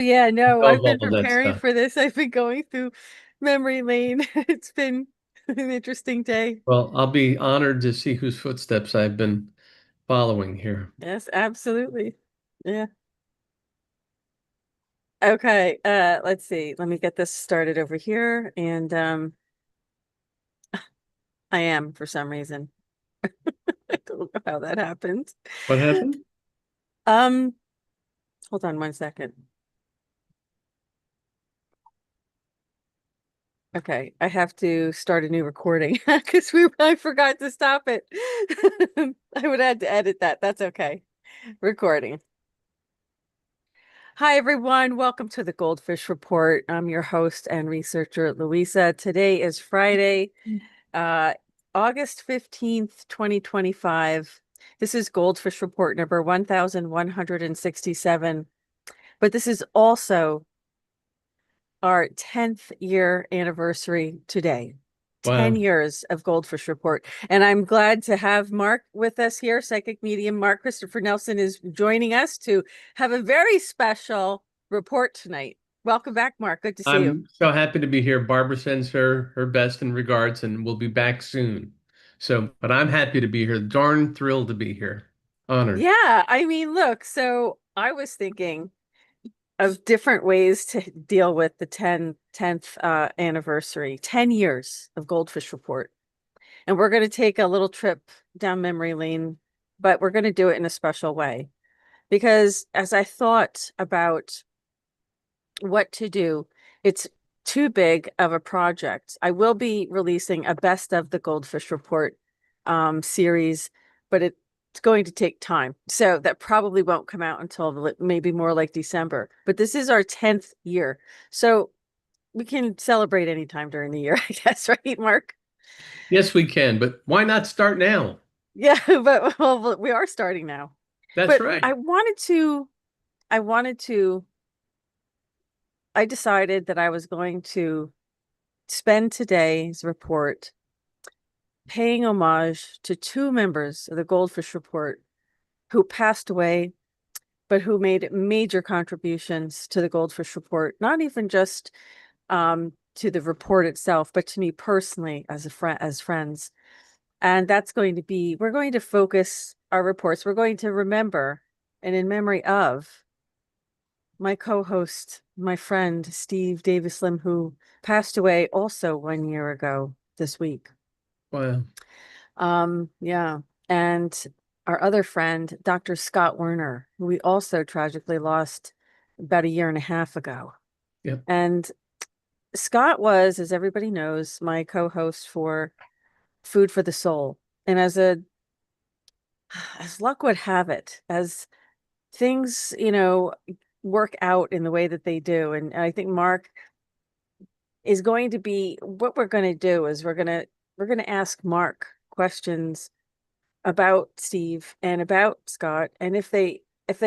Yeah, no, I've Love been all that preparing stuff. for this. I've been going through memory lane. It's been an interesting day. Well, I'll be honored to see whose footsteps I've been following here. Yes, absolutely. Yeah. Okay, let's see. Let me get this started over here. And I am for some reason. I don't know how that happened. What happened? Um, hold on one second. Okay, I have to start a new recording because I forgot to stop it. I would have to edit that. That's okay. Recording. Hi, everyone. Welcome to the Goldfish Report. I'm your host and researcher, Louisa. Today is Friday, uh, August 15th, 2025. This is Goldfish Report number 1167. But this is also our 10th year anniversary today. 10 Wow. years of Goldfish Report. And I'm glad to have Mark with us here. Psychic medium Mark Christopher Nelson is joining us to have a very special report tonight. Welcome back, Mark. Good to see you. I'm so happy to be here. Barbara sends her best and regards, and we'll be back soon. So, but I'm happy to be here. Darn thrilled to be here. Honored. Yeah, I mean, look, so I was thinking of different ways to deal with the 10th anniversary, 10 years of Goldfish Report. And we're going to take a little trip down memory lane, but we're going to do it in a special way. Because as I thought about what to do, it's too big of a project. I will be releasing a best of the Goldfish Report series, but it's going to take time. So that probably won't come out until maybe more like December. But this is our 10th year. So we can celebrate anytime during the year, I guess, right, Mark? Yes, we can, but why not start now? Yeah, but well, we are starting now. That's But right. I wanted to, I decided that I was going to spend today's report paying homage to two members of the Goldfish Report who passed away, but who made major contributions to the Goldfish Report, not even just to the report itself, but to me personally as a friend, as friends. And that's going to be, we're going to focus our reports. We're going to remember and in memory of my co-host, my friend, Steve Davis Lim, who passed away also 1 year ago this week. Wow. Yeah. And our other friend, Dr. Scott Werner, who we also tragically lost about a year and a half ago. Yep. And Scott was, as everybody knows, my co-host for Food for the Soul. And as luck would have it, as things, work out in the way that they do, and I think Mark is going to be what we're going to do is we're going to ask Mark questions about Steve and about Scott, and if they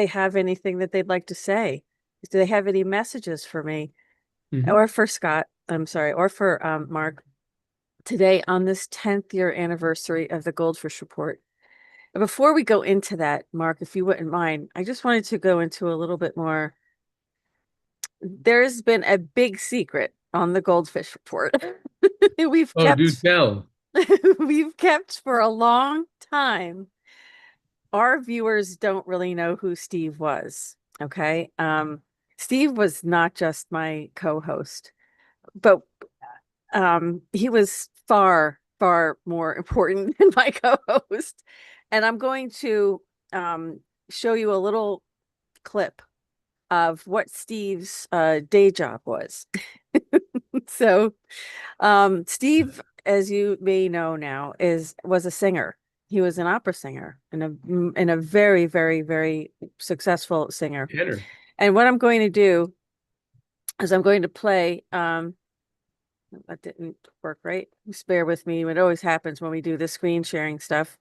have anything that they'd like to say, do they have any messages for me Hmm. or for Scott? I'm sorry, or for Mark today on this 10th year anniversary of the Goldfish Report. Before we go into that, Mark, if you wouldn't mind, I just wanted to go into a little bit more. There's been a big secret on the Goldfish Report. We've Oh, do kept tell. we've kept for a long time. Our viewers don't really know who Steve was. Okay. Steve was not just my co-host, but he was far, far more important than my co-host. And I'm going to show you a little clip of what Steve's day job was. So, Steve, as you may know now, is was a singer. He was an opera singer and a very, very, very successful singer. Enter. And what I'm going to do is I'm going to play. That didn't work right. Just bear with me. It always happens when we do the screen sharing stuff.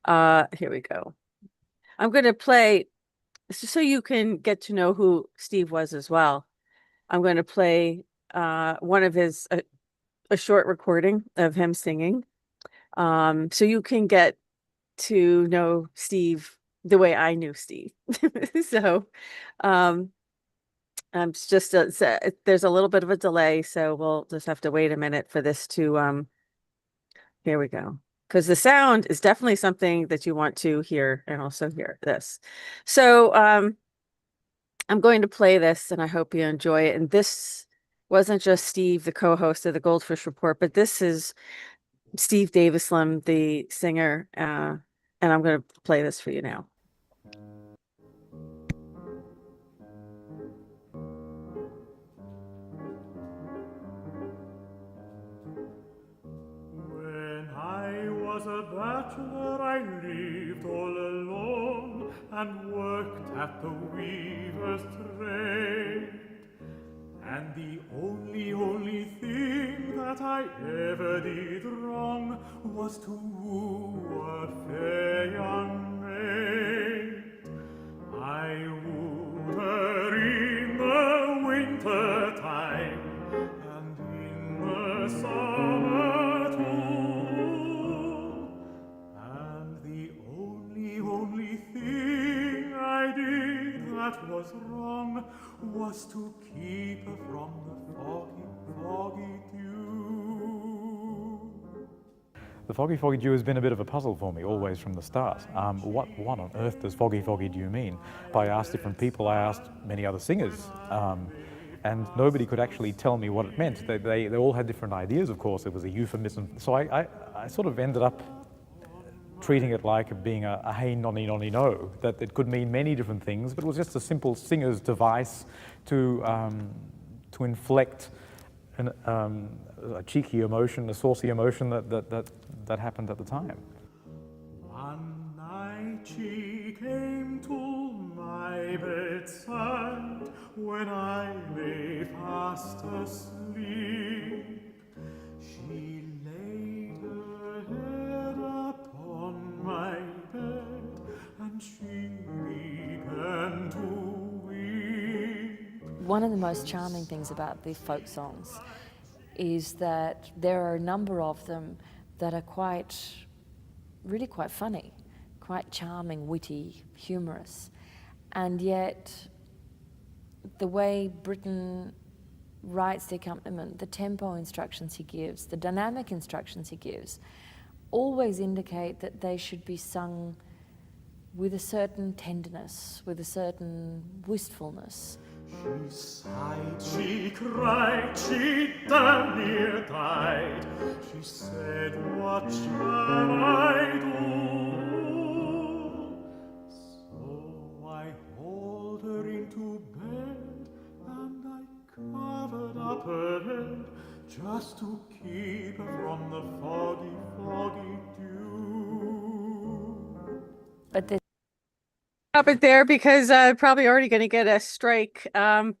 Here we go. I'm going to play just so you can get to know who Steve was as well. I'm going to play one of his a short recording of him singing. So you can get to know Steve the way I knew Steve. So, um, It's just there's a little bit of a delay, so we'll just have to wait a minute for this to here we go. Because the sound is definitely something that you want to hear and also hear this. So I'm going to play this and I hope you enjoy it. And this wasn't just Steve, the co-host of the Goldfish Report, but this is Steve Davislam, the singer, and I'm going to play this for you now. When I was a bachelor, I lived all alone and worked at the weaver's trade. And the only thing that I ever did wrong was to woo a fair young maid. I wooed her in the winter time and in the summer too. And the only thing I did that was wrong was to keep her from the foggy dew. The foggy dew has been a bit of a puzzle for me always from the start. What on earth does foggy dew mean? I asked different people, I asked many other singers, and nobody could actually tell me what it meant. They all had different ideas, of course. It was a euphemism. So I sort of ended up treating it like being a hey nonny nonny no, that it could mean many different things, but it was just a simple singer's device to inflect a cheeky emotion, a saucy emotion that happened at the time. One night she came to my bedside when I lay fast asleep. She laid her head upon my bed and she began to weep. One of the most charming things about the folk songs is that there are a number of them that are really quite funny, quite charming, witty, humorous. And yet, the way Britten writes the accompaniment, the tempo instructions he gives, the dynamic instructions he gives, always indicate that they should be sung with a certain tenderness, with a certain wistfulness. She sighed, she cried, she damn near died. She said, what shall I do? So I hauled her into bed and I covered up her head just to keep her from the foggy dew. But there's Stop it there because probably already going to get a strike on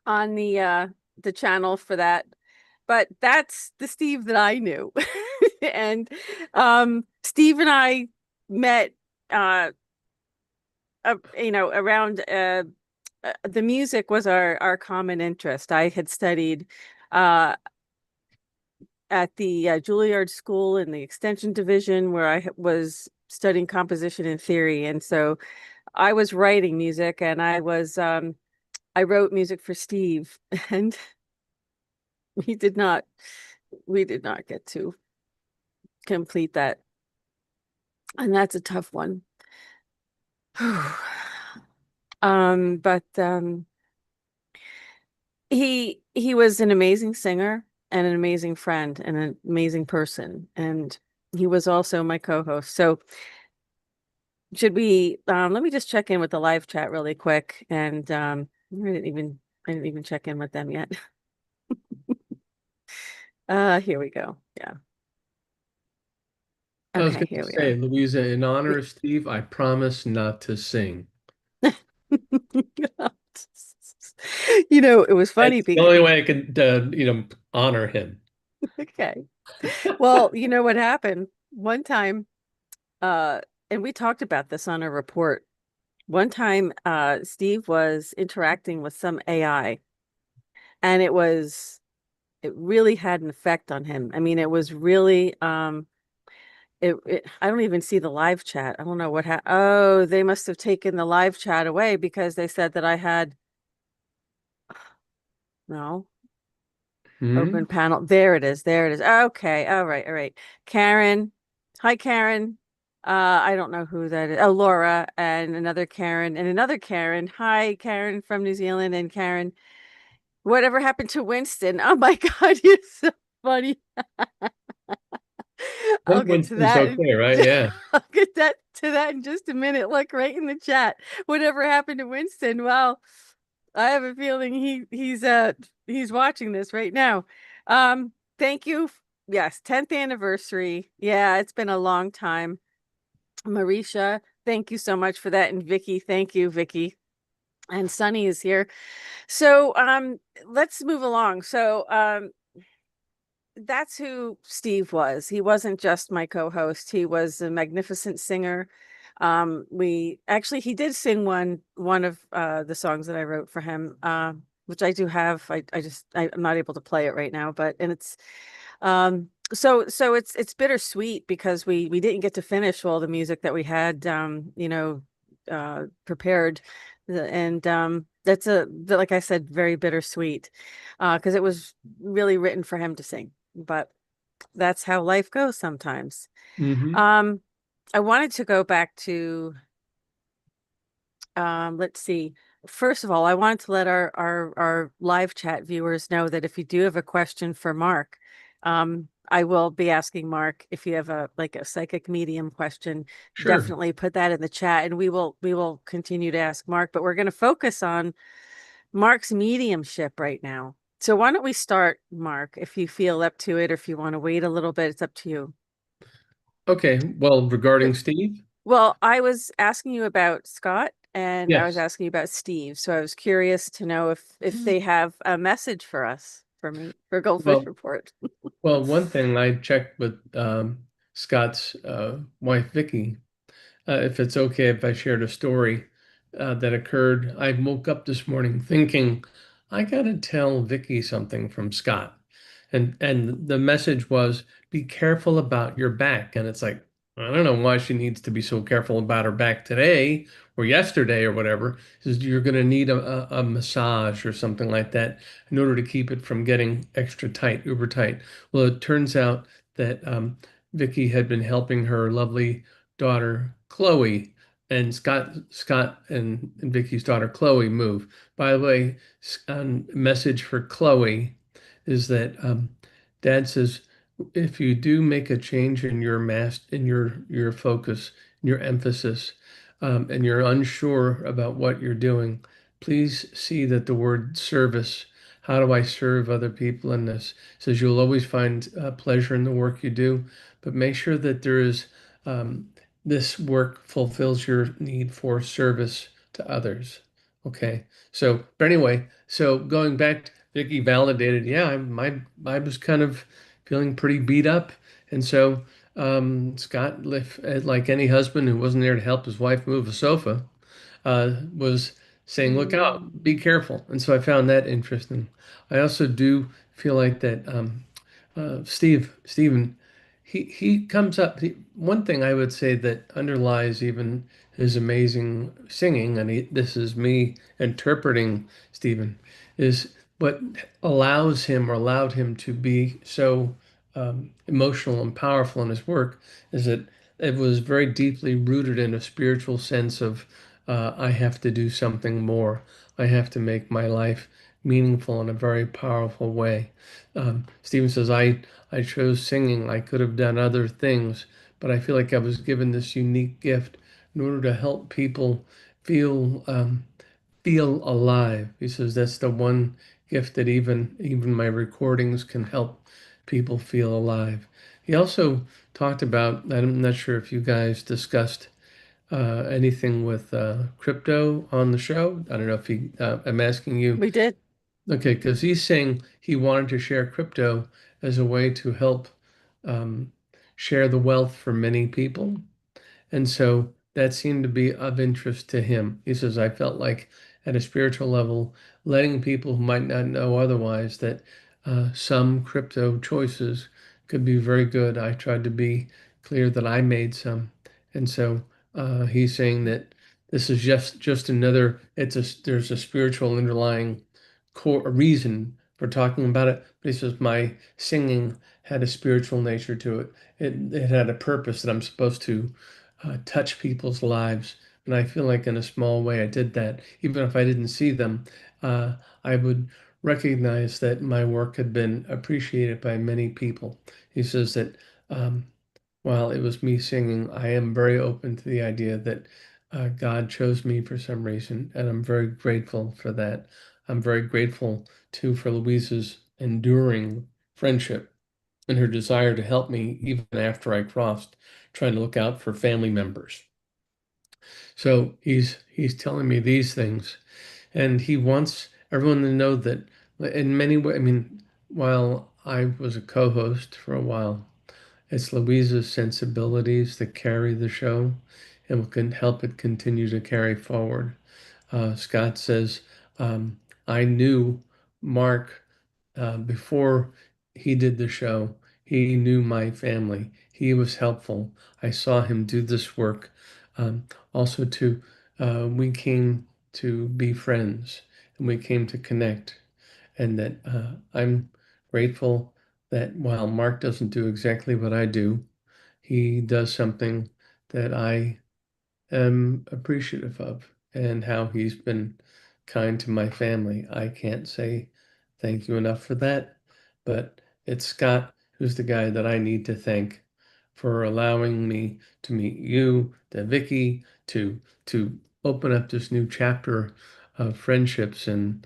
the channel for that. But that's the Steve that I knew. And Steve and I met around the music was our common interest. I had studied at the Juilliard School in the Extension Division where I was studying composition and theory, and so I was writing music, and I wrote music for Steve, and we did not get to complete that, and that's a tough one. But he was an amazing singer and an amazing friend and an amazing person, and he was also my co-host. So should we let me just check in with the live chat really quick, and I didn't even check in with them yet. Here we go. Yeah. I was Okay, going here to we say, are. Louisa, in honor of Steve, I promise not to sing. It was funny It's the because only way I could, honor him. okay. Well, you know what happened one time, and we talked about this on a report. One time, Steve was interacting with some AI, and it really had an effect on him. I mean, it was really I don't even see the live chat. I don't know what happened. Oh, they must have taken the live chat away because they said that I had No. Hmm? Open panel. There it is. There it is. Okay. All right. All right. Karen. Hi, Karen. I don't know who that is. Oh, Laura and another Karen and another Karen. Hi, Karen from New Zealand and Karen. Whatever happened to Winston? Oh my God, you're so funny. I I'll think get to Winston's that. okay, right? Yeah. I'll get that to that in just a minute. Look right in the chat. Whatever happened to Winston? Well, I have a feeling he's watching this right now. Thank you. Yes, 10th anniversary. Yeah, it's been a long time. Marisha, thank you so much for that. And Vicky, thank you, Vicky. And Sunny is here. So let's move along. So that's who Steve was. He wasn't just my co-host. He was a magnificent singer. We actually he did sing one of the songs that I wrote for him, which I do have. I'm not able to play it right now, but and it's so it's bittersweet because we didn't get to finish all the music that we had prepared. And that's like I said, very bittersweet because it was really written for him to sing, but that's how life goes sometimes. Hmm. Um, I wanted to go back to let's see. First of all, I wanted to let our live chat viewers know that if you do have a question for Mark, I will be asking Mark if you have a like a psychic medium question, Sure. definitely put that in the chat and we will continue to ask Mark, but we're going to focus on Mark's mediumship right now. So why don't we start, Mark, if you feel up to it or if you want to wait a little bit, it's up to you. Okay. Well, Uh, regarding Steve? Well, I was asking you about Scott and I was Yes. asking you about Steve. So I was curious to know if they have a message for us, for me, for Goldfish Well, Report. well, one thing I checked with Scott's wife, Vicky, if it's okay if I shared a story that occurred. I woke up this morning thinking, I gotta tell Vicky something from Scott. And the message was, be careful about your back. And it's like, I don't know why she needs to be so careful about her back today or yesterday or whatever. Says you're gonna need a massage or something like that in order to keep it from getting extra tight, uber tight. Well, it turns out that Vicky had been helping her lovely daughter Chloe and Scott and Vicky's daughter Chloe move. By the way, message for Chloe is that Dad says if you do make a change in your in your focus, your emphasis, and you're unsure about what you're doing, please see that the word service. How do I serve other people in this? Says you'll always find pleasure in the work you do, but make sure that there is um, this work fulfills your need for service to others. Okay. So, but anyway, so going back, Vicky validated, yeah, I was kind of feeling pretty beat up. And so Scott, like any husband who wasn't there to help his wife move a sofa, was saying, "Look Mm. out, be careful." And so I found that interesting. I also do feel like that Stephen, he comes up. One thing I would say that underlies even his amazing singing, and this is me interpreting Stephen, is what allows him or allowed him to be so emotional and powerful in his work is that it was very deeply rooted in a spiritual sense of I have to do something more. I have to make my life meaningful in a very powerful way. Stephen says, I chose singing. I could have done other things, but I feel like I was given this unique gift in order to help people feel feel alive. He says that's the one gift that even my recordings can help people feel alive. He also talked about, I'm not sure if you guys discussed anything with crypto on the show. I don't know if I'm asking you. We did. Okay, because he's saying he wanted to share crypto as a way to help um, share the wealth for many people. And so that seemed to be of interest to him. He says, I felt like at a spiritual level, letting people who might not know otherwise that some crypto choices could be very good. I tried to be clear that I made some. And so he's saying that this is just another, there's a spiritual underlying core reason for talking about it, but he says my singing had a spiritual nature to it. It had a purpose that I'm supposed to touch people's lives. And I feel like in a small way I did that. Even if I didn't see them, I would recognize that my work had been appreciated by many people. He says that um, while it was me singing, I am very open to the idea that God chose me for some reason, and I'm very grateful for that. I'm very grateful too for Louise's enduring friendship and her desire to help me even after I crossed, trying to look out for family members. So he's telling me these things, and he wants everyone to know that in many ways, I mean, while I was a co-host for a while, it's Louisa's sensibilities that carry the show and can help it continue to carry forward. Scott says, I knew Mark before he did the show. He knew my family. He was helpful. I saw him do this work. Also, we came to be friends and we came to connect. And that I'm grateful that while Mark doesn't do exactly what I do, he does something that I am appreciative of and how he's been kind to my family. I can't say thank you enough for that, but it's Scott who's the guy that I need to thank for allowing me to meet you, to Vicky, to open up this new chapter of friendships and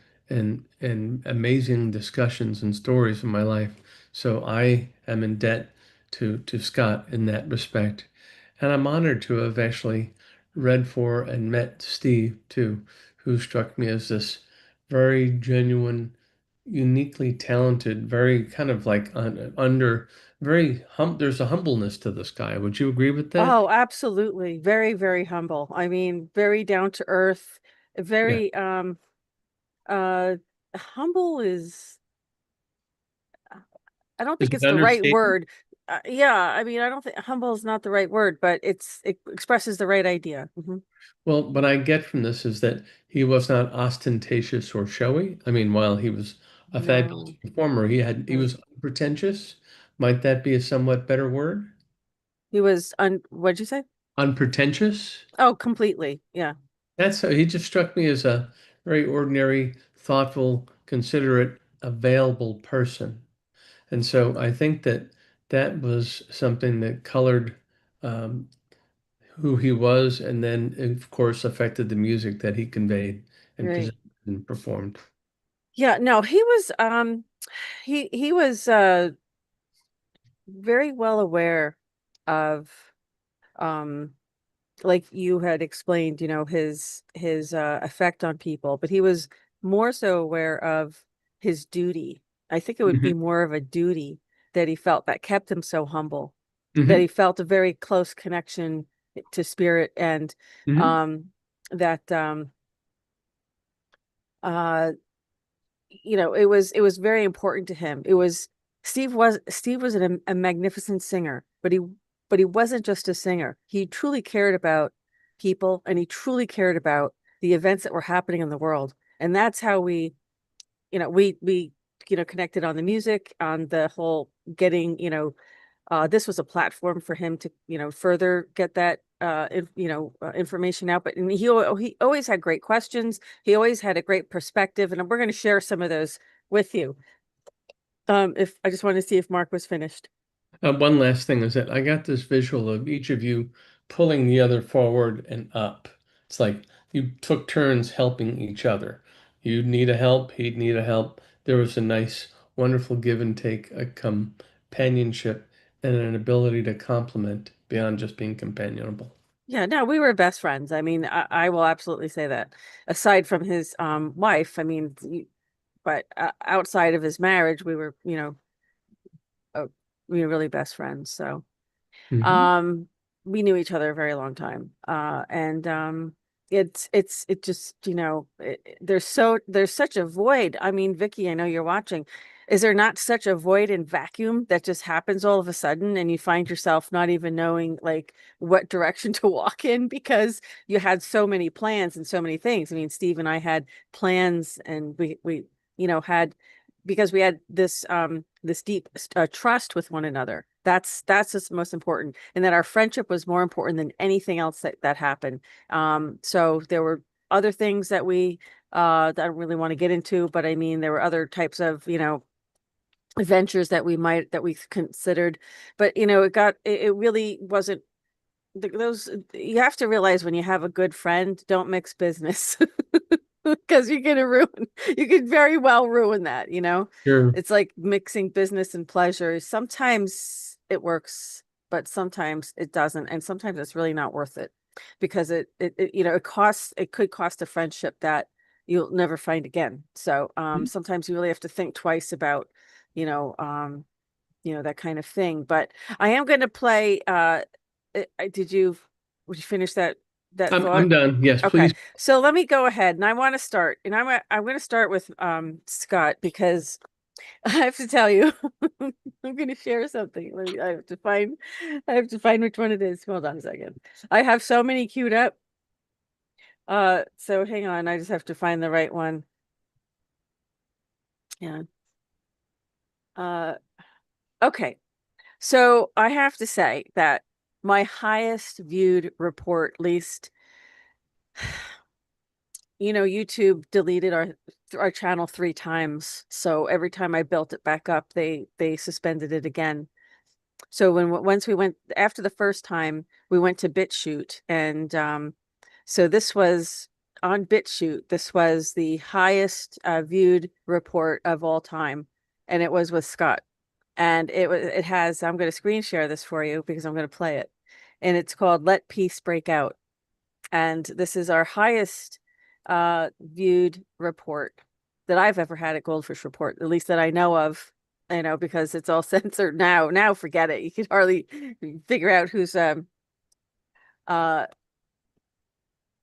amazing discussions and stories in my life. So I am in debt to Scott in that respect. And I'm honored to have actually read for and met Steve too, who struck me as this very genuine, uniquely talented, very kind of like there's a humbleness to this guy. Would you agree with that? Oh, absolutely. Very, very humble. I mean, very down to earth, Yeah. very uh humble is, I don't Is think it it's the right understatement? word. Yeah, I mean, I don't think humble is not the right word, but it expresses the right idea. Well, what I get from this is that he was not ostentatious or showy. I mean, while he was a fabulous No. performer, he Right. was unpretentious. Might that be a somewhat better word? He was what'd you say? Unpretentious? Oh, completely. Yeah. That's he just struck me as a very ordinary, thoughtful, considerate, available person. And so I think that that was something that colored um, who he was, and then, of course, affected the music that he conveyed and Right. presented and performed. Yeah, no, he was he was very well aware of um like you had explained, his effect on people, but he was more so aware of his duty. I think it would be Hmm. more of a duty that he felt that kept him so humble, that he Hmm. felt a very close connection to spirit, and Hmm. um that uh it was very important to him. Steve was a magnificent singer, but he wasn't just a singer. He truly cared about people, and he truly cared about the events that were happening in the world. And that's how we connected on the music, on the whole getting, this was a platform for him to, further get that information out. But and he always had great questions. He always had a great perspective, and we're going to share some of those with you. If I just wanted to see if Mark was finished. One last thing is that I got this visual of each of you pulling the other forward and up. It's like you took turns helping each other. You'd need a help, he'd need a help. There was a nice, wonderful give and take, a companionship, and an ability to complement beyond just being companionable. Yeah, no, we were best friends. I mean, I will absolutely say that. Aside from his wife, I mean, but outside of his marriage, uh, we were really best friends. So. Hmm. Um, we knew each other a very long time. And it just, there's such a void. I mean, Vicky, I know you're watching. Is there not such a void and vacuum that just happens all of a sudden, and you find yourself not even knowing like what direction to walk in because you had so many plans and so many things. I mean, Steve and I had plans, and we had because we had this deep trust with one another. That's just most important, and that our friendship was more important than anything else that happened. So there were other things that we that I don't really want to get into, but I mean there were other types of, you know, adventures that we considered, but you know, it really wasn't those. You have to realize when you have a good friend, don't mix business. Because you could very well ruin that, you know? Sure. It's like mixing business and pleasure. Sometimes it works, but sometimes it doesn't. And sometimes it's really not worth it because you know, it could cost a friendship that you'll never find again. So, sometimes you really have to think twice about, you know, that kind of thing. But I am going to play, would you finish that I'm thought? done. Yes, Okay, please. so let me go ahead, and I want to start, and I'm going to start with Scott, because I have to tell you, I'm going to share something. I have to find which one it is. Hold on a second. I have so many queued up. So hang on, I just have to find the right one. Yeah. Okay. So I have to say that my highest viewed report, least, you know, YouTube deleted our channel 3 times. So every time I built it back up, they suspended it again. So once we went after the first time, we went to BitChute, and so this was on BitChute. This was the highest viewed report of all time, and it was with Scott. And it has, I'm going to screen share this for you because I'm going to play it, and it's called "Let Peace Break Out." And this is our highest viewed report that I've ever had at Goldfish Report, at least that I know of, you know, because it's all censored now. Now forget it. You can hardly figure out who's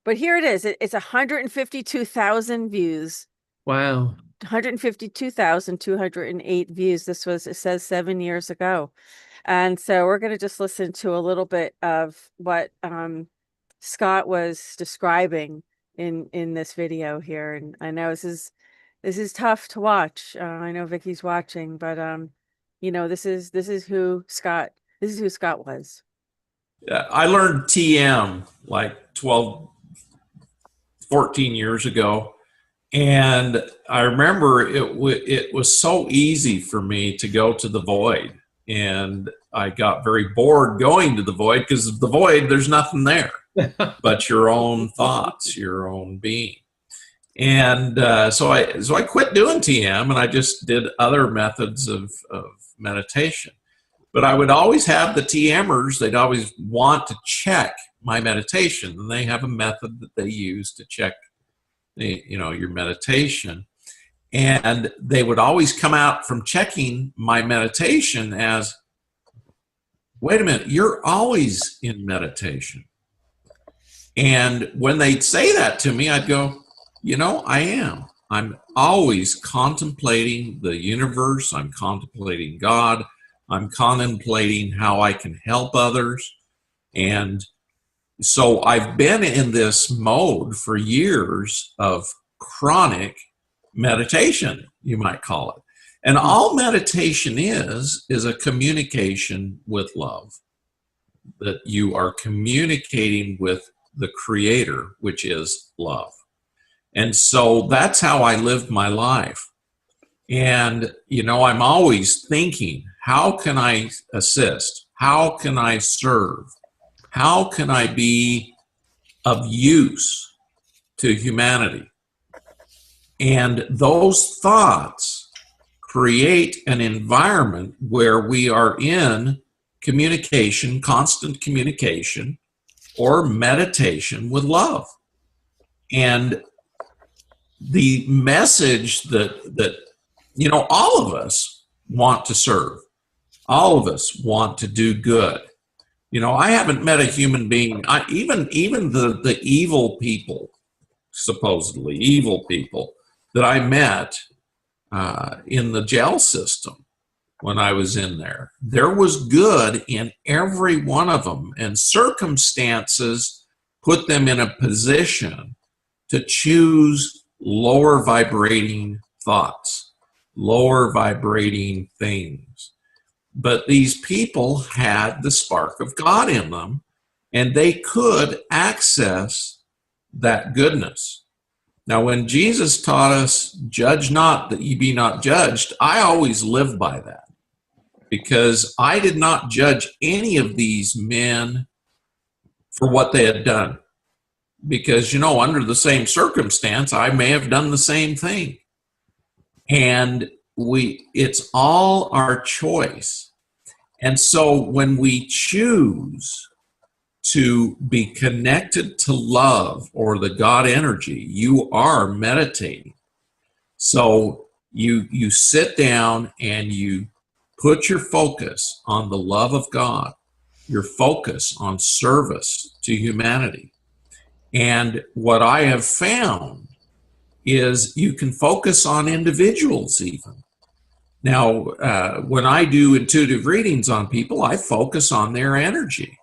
but here it is. It's 152,000 views. Wow. 152,208 views. It says 7 years ago. And so we're going to just listen to a little bit of what Scott was describing in this video here. And I know this is tough to watch. I know Vicky's watching, but you know, this is who Scott was. I learned TM like 12, 14 years ago. And I remember it was so easy for me to go to the void. And I got very bored going to the void because the void, there's nothing there but your own thoughts, your own being. And so I quit doing TM, and I just did other methods of meditation. But I would always have the TMers, they'd always want to check my meditation. And they have a method that they use to check your meditation. And they would always come out from checking my meditation as, wait a minute, you're always in meditation. And when they'd say that to me, I'd go, you know, I am. I'm always contemplating the universe. I'm contemplating God. I'm contemplating how I can help others. And so I've been in this mode for years of chronic meditation, you might call it. And all meditation is a communication with love, that you are communicating with the Creator, which is love. And so that's how I live my life. And, you know, I'm always thinking, how can I assist? How can I serve? How can I be of use to humanity? And those thoughts create an environment where we are in communication, constant communication, or meditation with love. And the message that you know, all of us want to serve. All of us want to do good. You know, I haven't met a human being, even the evil people, supposedly evil people, that I met in the jail system when I was in there. There was good in every one of them, and circumstances put them in a position to choose lower vibrating thoughts. lower vibrating things. But these people had the spark of God in them, and they could access that goodness. Now, when Jesus taught us, judge not that ye be not judged, I always lived by that, because I did not judge any of these men for what they had done. Because, you know, under the same circumstance, I may have done the same thing. And it's all our choice. And so when we choose to be connected to love or the God energy, you are meditating. So you sit down and you put your focus on the love of God, your focus on service to humanity. And what I have found is you can focus on individuals even. Now, when I do intuitive readings on people, I focus on their energy.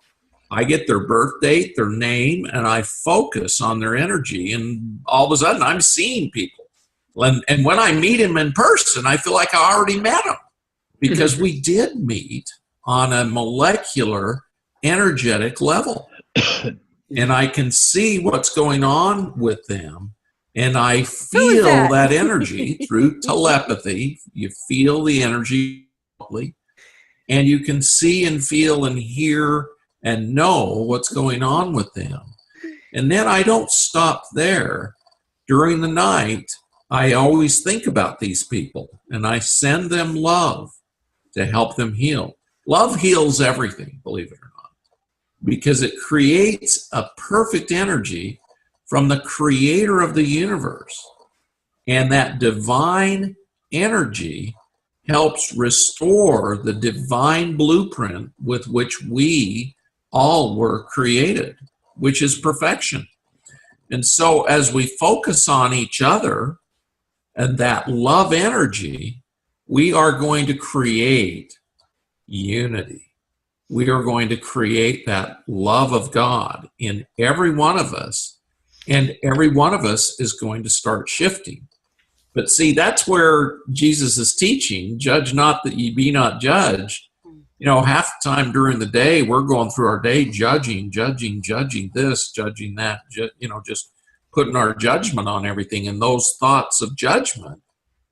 I get their birth date, their name, and I focus on their energy. And all of a sudden, I'm seeing people. And when I meet them in person, I feel like I already met them, because we did meet on a molecular, energetic level. And I can see what's going on with them. And I feel that energy through telepathy. You feel the energy, and you can see and feel and hear and know what's going on with them. And then I don't stop there. During the night, I always think about these people, and I send them love to help them heal. Love heals everything, believe it or not, because it creates a perfect energy from the creator of the universe. And that divine energy helps restore the divine blueprint with which we all were created, which is perfection. And so as we focus on each other and that love energy, we are going to create unity. We are going to create that love of God in every one of us, and every one of us is going to start shifting. But see, that's where Jesus is teaching, judge not that ye be not judged. You know, half the time during the day, we're going through our day judging this, judging that, just putting our judgment on everything. And those thoughts of judgment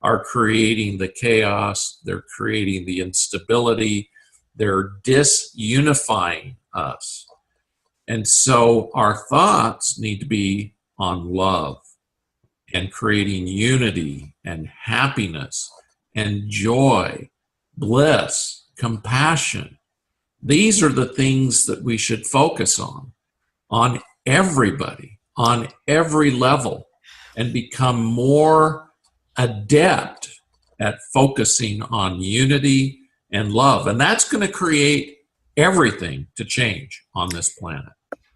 are creating the chaos. They're creating the instability. They're disunifying us. And so our thoughts need to be on love and creating unity and happiness and joy, bliss, compassion. These are the things that we should focus on everybody, on every level, and become more adept at focusing on unity and love. And that's going to create everything to change on this planet.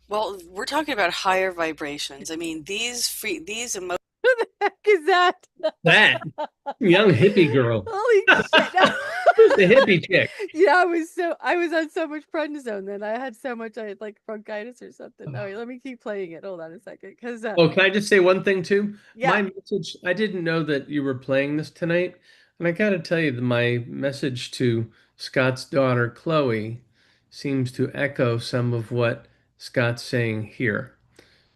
Well, we're talking about higher vibrations. I mean, these emotions. Who the heck is that? That young hippie girl. Holy shit. Who's the hippie chick? Yeah, I was on so much prednisone then. I had so much, I had like bronchitis or something. No, let me keep playing it. Hold on a second. Oh, can I just say one thing too? Yeah. My message, I didn't know that you were playing this tonight. And I got to tell you that my message to Scott's daughter, Chloe, seems to echo some of what Scott's saying here.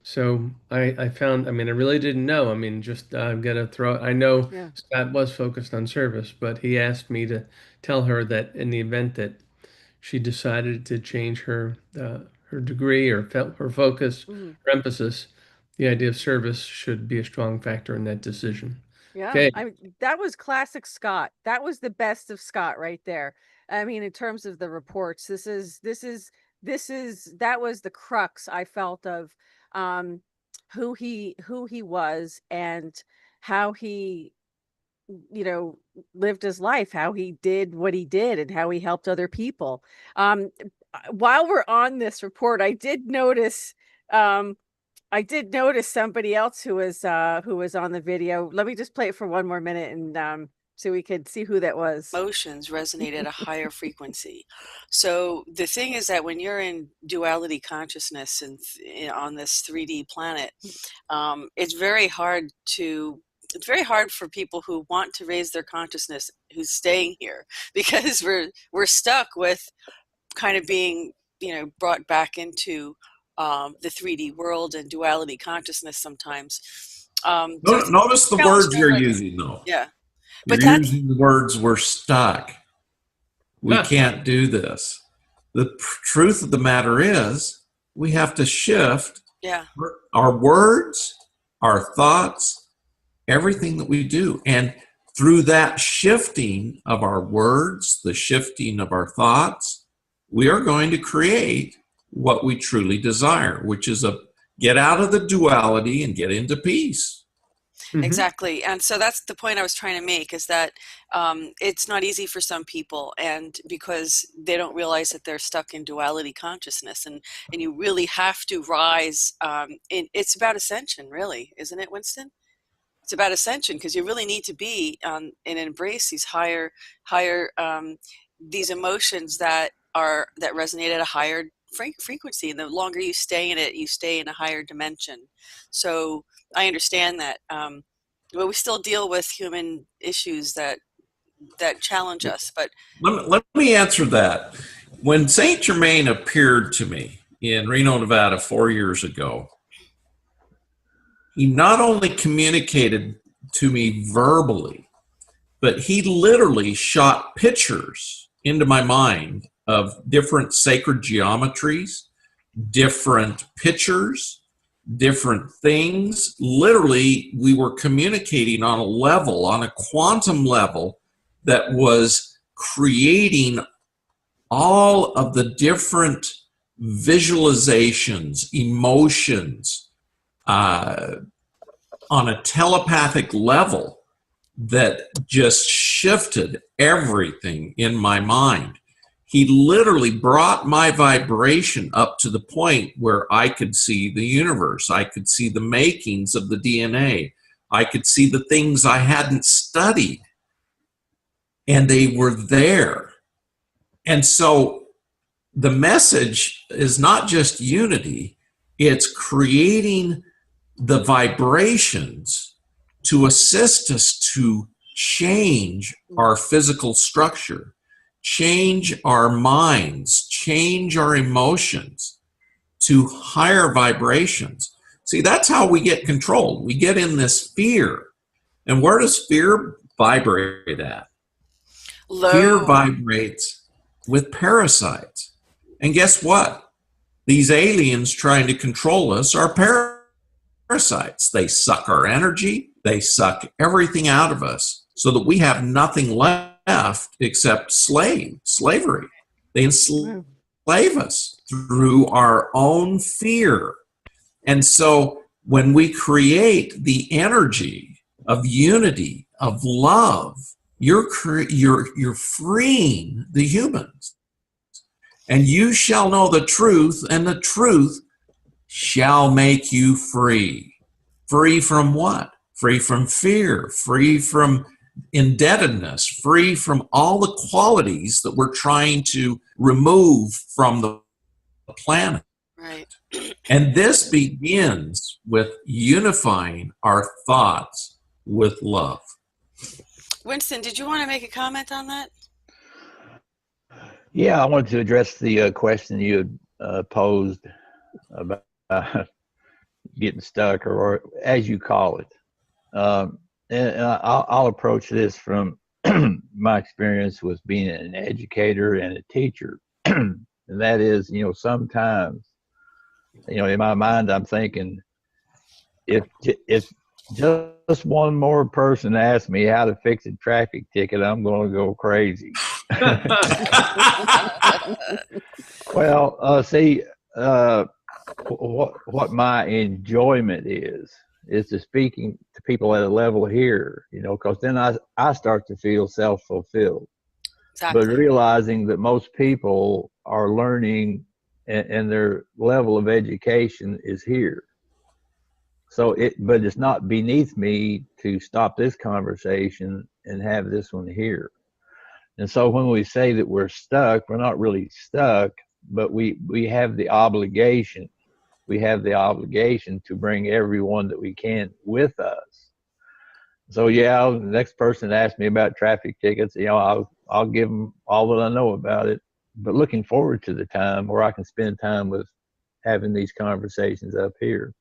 So I found, I really didn't know. Just I've got to throw, I know Yeah. Scott was focused on service, but he asked me to tell her that in the event that she decided to change her degree or felt her focus, her emphasis, the idea of service should be a strong factor in that decision. Yeah, Okay. that was classic Scott. That was the best of Scott right there. In terms of the reports, that was the crux I felt of who he was and how he lived his life, how he did what he did, and how he helped other people. While we're on this report, I did notice somebody else who was on the video. Let me just play it for one more minute and so we could see who that was. Emotions resonate at a higher frequency. So the thing is that when you're in duality consciousness and on this 3D planet, it's very hard to it's very hard for people who want to raise their consciousness who's staying here because we're stuck with kind of being, brought back into the 3D world and duality consciousness sometimes. So it's Notice the a challenge words to you're learn. using, though. Yeah, but You're that's using the words "we're stuck." We can't do this. The truth of the matter is, we have to shift yeah. our words, our thoughts, everything that we do. And through that shifting of our words, the shifting of our thoughts, we are going to create what we truly desire, which is get out of the duality and get into peace. Exactly. And so that's the point I was trying to make, is that it's not easy for some people, and because they don't realize that they're stuck in duality consciousness, and you really have to rise. It's about ascension, really, isn't it, Winston? It's about ascension, because you really need to be and embrace these higher these emotions that resonate at a higher frequency, and the longer you stay in it, you stay in a higher dimension. So I understand that, but we still deal with human issues that challenge us. But Let me answer that. When Saint Germain appeared to me in Reno, Nevada 4 years ago, he not only communicated to me verbally, but he literally shot pictures into my mind of different sacred geometries, different pictures, different things. Literally, we were communicating on a quantum level that was creating all of the different visualizations, emotions, on a telepathic level that just shifted everything in my mind. He literally brought my vibration up to the point where I could see the universe. I could see the makings of the DNA. I could see the things I hadn't studied, and they were there. And so the message is not just unity, it's creating the vibrations to assist us to change our physical structure, change our minds, change our emotions to higher vibrations. See, that's how we get controlled. We get in this fear. And where does fear vibrate at? low. Fear vibrates with parasites. And guess what? These aliens trying to control us are parasites. They suck our energy. They suck everything out of us so that we have nothing left except slavery. They enslave us through our own fear. And so when we create the energy of unity, of love, you're freeing the humans. And you shall know the truth, and the truth shall make you free. Free from what? Free from fear, free from indebtedness, free from all the qualities that we're trying to remove from the planet. Right. And this begins with unifying our thoughts with love. Winston, did you want to make a comment on that? Yeah, I wanted to address the question you had posed about getting stuck, or as you call it. And I'll approach this from my experience with being an educator and a teacher. And that is, sometimes, in my mind, I'm thinking, if just one more person asks me how to fix a traffic ticket, I'm going to go crazy. Well, see, what my enjoyment is to speaking to people at a level here, because then I start to feel self-fulfilled. Exactly. But realizing that most people are learning and their level of education is here. But it's not beneath me to stop this conversation and have this one here. And so when we say that we're stuck, we're not really stuck, but we have the obligation. We have the obligation to bring everyone that we can with us. So yeah, the next person asks me about traffic tickets, I'll give them all that I know about it. But looking forward to the time where I can spend time with having these conversations up here.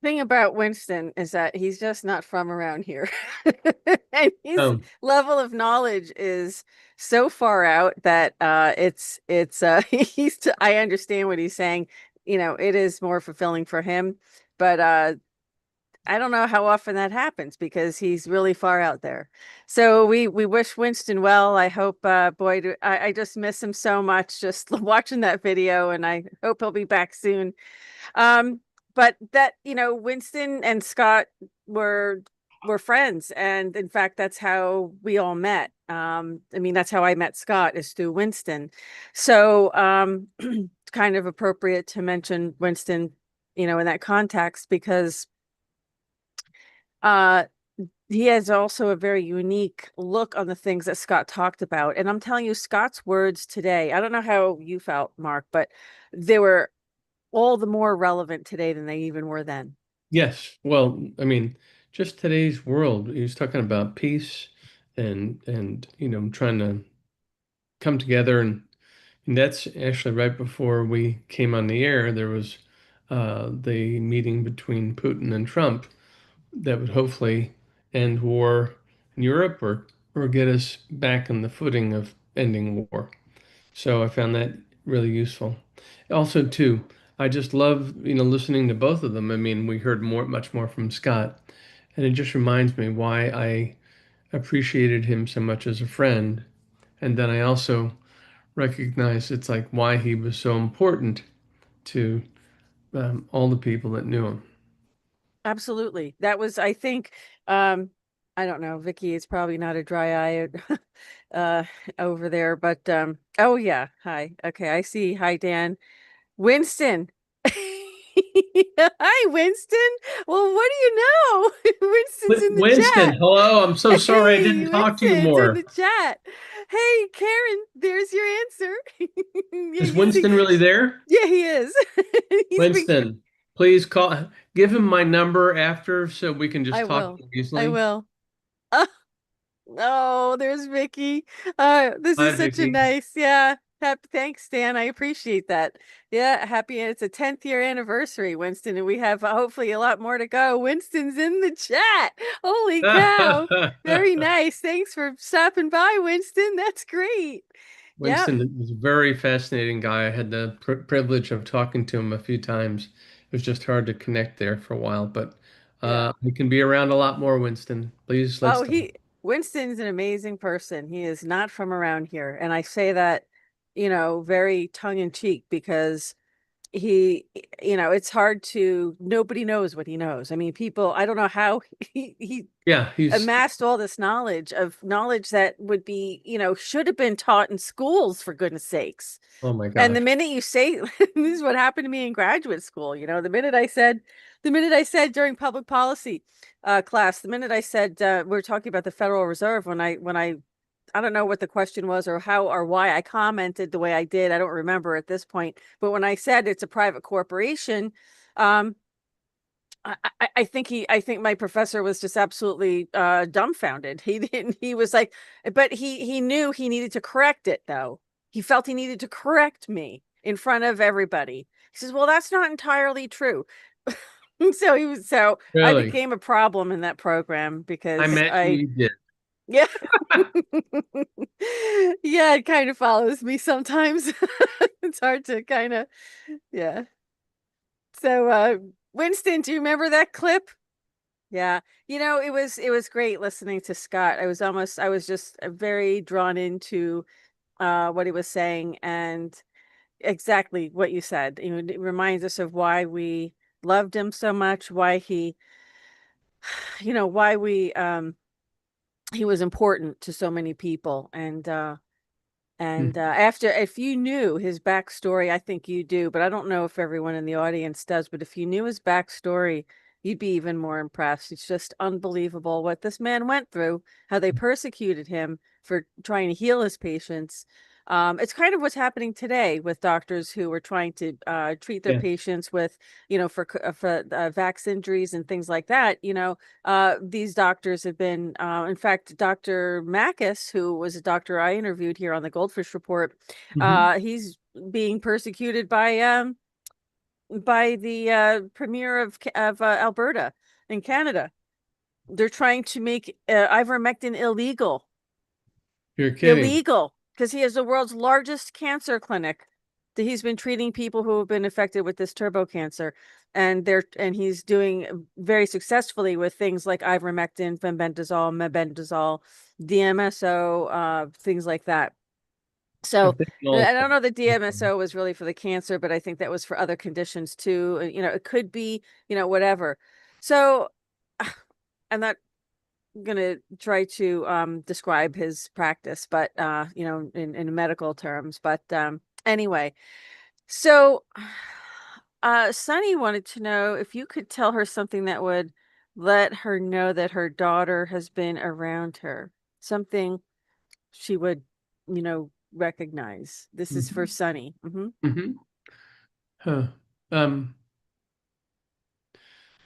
Thing about Winston is that he's just not from around here. And his Oh, level of knowledge is so far out that I understand what he's saying. It is more fulfilling for him, but I don't know how often that happens because he's really far out there. So we wish Winston well. I hope I just miss him so much just watching that video, and I hope he'll be back soon. Um, but that, Winston and Scott were friends, and in fact, that's how we all met. I mean, that's how I met Scott, is through Winston. So, it's kind of appropriate to mention Winston, in that context because uh he has also a very unique look on the things that Scott talked about. And I'm telling you, Scott's words today, I don't know how you felt, Mark, but they were all the more relevant today than they even were then. yes. Well, I mean, just today's world. He was talking about peace and trying to come together, and that's actually right before we came on the air. There was the meeting between Putin and Trump that would hopefully end war in Europe or get us back on the footing of ending war. So I found that really useful. Also, too, I just love, listening to both of them. I mean, we heard much more from Scott, and it just reminds me why I appreciated him so much as a friend. And then I also recognize it's like why he was so important to all the people that knew him. Absolutely. That was, I think, I don't know, Vicky, it's probably not a dry eye uh over there, but oh yeah. Hi. Okay, I see. Hi, Dan. Winston. Hi, Winston. Well, what do you know? Winston's in the Winston, chat. hello. I'm so sorry I Hey, didn't talk to you Winston's in more. the chat. Hey, Karen, there's your answer. Yeah, Is Winston really there? yeah, he is. He's been. Winston, please give him my number after so we can just I talk will. I easily. will. Oh, there's Vicky. This Hi, is such a Vicky. nice, yeah. Thanks, Stan. I appreciate that. Yeah, happy. It's a 10th year anniversary, Winston, and we have hopefully a lot more to go. Winston's in the chat. Holy cow. Very nice. Thanks for stopping by, Winston. That's great. Yep. Winston is a very fascinating guy. I had the privilege of talking to him a few times. It was just hard to connect there for a while, but Yeah. we can be around a lot more, Winston. Please, let's Oh, talk. Winston's an amazing person. He is not from around here. And I say that, very tongue in cheek because he, it's hard to, nobody knows what he knows. I mean, people, I don't know how he Yeah, he's, amassed all this knowledge that would be, should have been taught in schools, for goodness sakes. oh my And the gosh. minute you say, this is what happened to me in graduate school, the minute I said during public policy class, the minute I said we were talking about the Federal Reserve, I don't know what the question was or how or why I commented the way I did. I don't remember at this point. But when I said it's a private corporation, um, I think my professor was just absolutely dumbfounded. He didn't. He was like, but he knew he needed to correct it though. He felt he needed to correct me in front of everybody. He says, "Well, that's not entirely true." So I Really, became a problem in that program I because met you did. yeah. Yeah, it kind of follows me sometimes. It's hard to kind of, yeah. So, Winston, do you remember that clip? Yeah. It was great listening to Scott. I was just very drawn into what he was saying and exactly what you said. It reminds us of why we loved him so much, why why he was important to so many people. And Hmm. after, if you knew his backstory, I think you do, but I don't know if everyone in the audience does. But if you knew his backstory, you'd be even more impressed. It's just unbelievable what this man went through, how they persecuted him for trying to heal his patients. It's kind of what's happening today with doctors who are trying to treat their Yeah. patients with, for vax injuries and things like that. These doctors have been, in fact, Dr. Mackis, who was a doctor I interviewed here on the Goldfish Report, Mhm. he's being persecuted by the premier of Alberta in Canada. They're trying to make ivermectin You're kidding. illegal because he has the world's largest cancer clinic that he's been treating people who have been affected with this turbo cancer, and he's doing very successfully with things like ivermectin, fenbendazole, mebendazole, DMSO, things like that. I So think and I also. don't know the DMSO was really for the cancer, but I think that was for other conditions too. It could be, whatever. So I'm not gonna try to describe his practice, but in medical terms. But anyway, so Sunny wanted to know if you could tell her something that would let her know that her daughter has been around her, something she would, recognize. This is for Mhm. Sunny. Mhm. Huh. Um,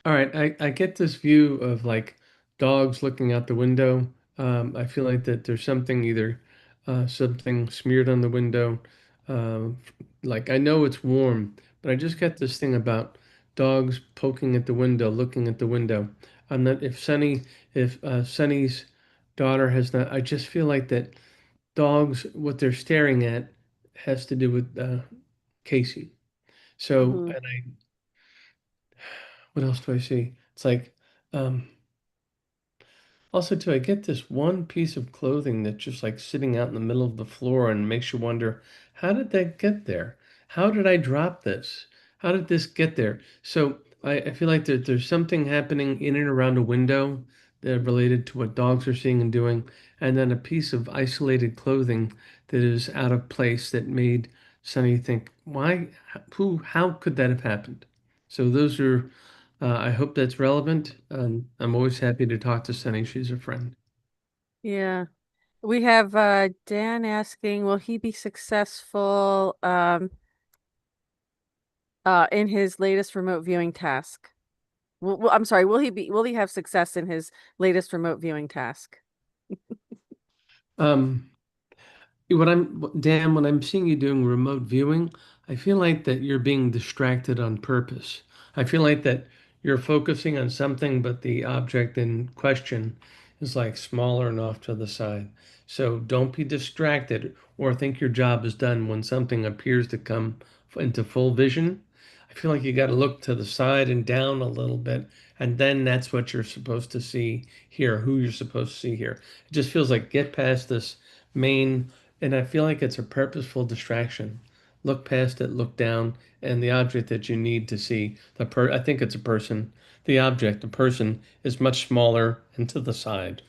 all right, I get this view of like dogs looking out the window. I feel like that there's something either something smeared on the window. Um, like I know it's warm, but I just get this thing about dogs poking at the window, looking at the window. I'm not if Sunny's daughter has not. I just feel like that dogs, what they're staring at, has to do with Casey. So, Hmm. and what else do I see? It's like, um, also too, I get this one piece of clothing that's just like sitting out in the middle of the floor and makes you wonder, how did that get there? How did I drop this? How did this get there? So I feel like there's something happening in and around a window that related to what dogs are seeing and doing, and then a piece of isolated clothing that is out of place that made Sunny think, why, how could that have happened? So those are I hope that's relevant. I'm always happy to talk to Sunny. She's a friend. Yeah. We have Dan asking, will he be successful in his latest remote viewing task? I'm sorry, will he have success in his latest remote viewing task? Um, Dan, when I'm seeing you doing remote viewing, I feel like that you're being distracted on purpose. I feel like that you're focusing on something, but the object in question is like smaller and off to the side. So don't be distracted or think your job is done when something appears to come into full vision. I feel like you got to look to the side and down a little bit, and then that's what you're supposed to see here, who you're supposed to see here. It just feels like get past this main and I feel like it's a purposeful distraction. Look past it, look down, and the object that you need to see, I think it's a person. The object, the person, is much smaller and to the side.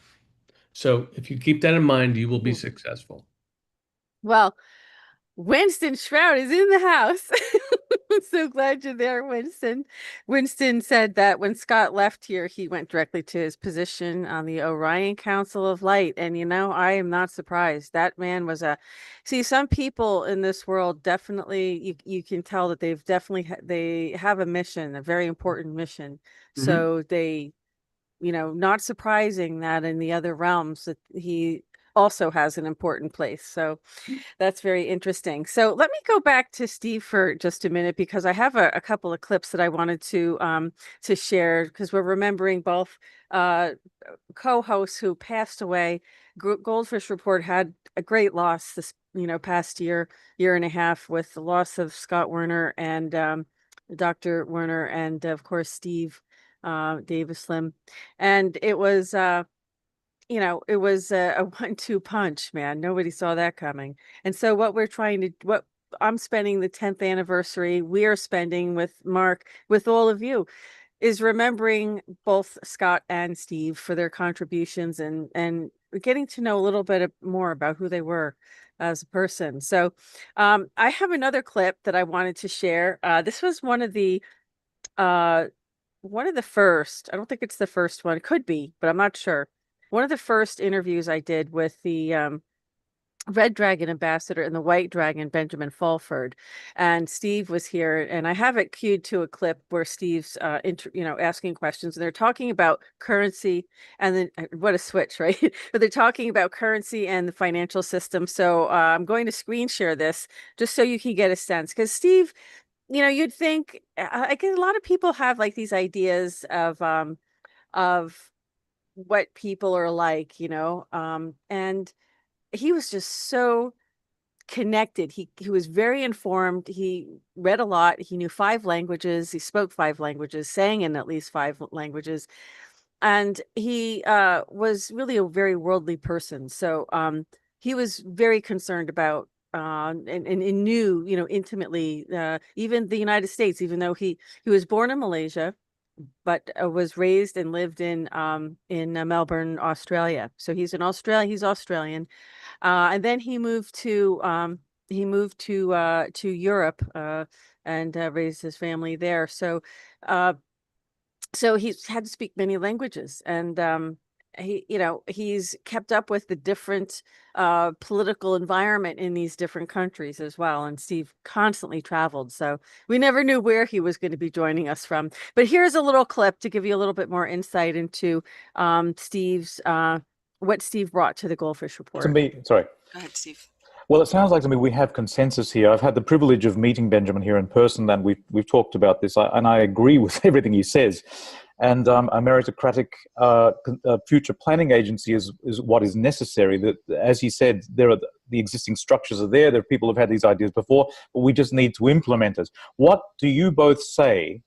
So if you keep that in mind, you will be Hmm. successful. Well, Winston Shroud is in the house. I'm so glad you're there, Winston. Winston said that when Scott left here, he went directly to his position on the Orion Council of Light. And I am not surprised. That man was see, some people in this world definitely you can tell that they've definitely they have a mission, a very important mission. Hmm. So they, not surprising that in the other realms that he also has an important place. So that's very interesting. So let me go back to Steve for just a minute because I have a couple of clips that I wanted to share because we're remembering both uh co-hosts who passed away. Goldfish Report had a great loss this, past year and a half with the loss of Scott Werner and Dr. Werner and of course Steve Davis Slim. And it was a 1-2 punch, man. Nobody saw that coming. And so what I'm spending the 10th anniversary, we are spending with Mark, with all of you, is remembering both Scott and Steve for their contributions and getting to know a little bit more about who they were as a person. So I have another clip that I wanted to share. This was uh one of the first, I don't think it's the first one, it could be, but I'm not sure. One of the first interviews I did with the Red Dragon ambassador and the White Dragon, Benjamin Fulford. And Steve was here, and I have it queued to a clip where Steve's, asking questions, and they're talking about currency, and then what a switch, right? But they're talking about currency and the financial system. So I'm going to screen share this just so you can get a sense, because Steve, you'd think, I guess a lot of people have like these ideas of what people are like, and he was just so connected. He was very informed. He read a lot. He knew 5 languages. He spoke 5 languages, sang in at least 5 languages. And he was really a very worldly person. So he was very concerned about and knew, intimately, even the United States, even though he was born in Malaysia, but was raised and lived in Melbourne, Australia. So he's in Australia. He's Australian. And then he moved to Europe and raised his family there. So he's had to speak many languages, and he's kept up with the different political environment in these different countries as well. And Steve constantly traveled, so we never knew where he was going to be joining us from. But here's a little clip to give you a little bit more insight into Steve's what Steve brought to the GoldFish report. To me, sorry. Go ahead, Steve. Well, it sounds like to me we have consensus here. I've had the privilege of meeting Benjamin here in person, and we've talked about this, and I agree with everything he says. And a meritocratic future planning agency is what is necessary. That, as he said, the existing structures are there. There are people who've had these ideas before, but we just need to implement it. What do you both say?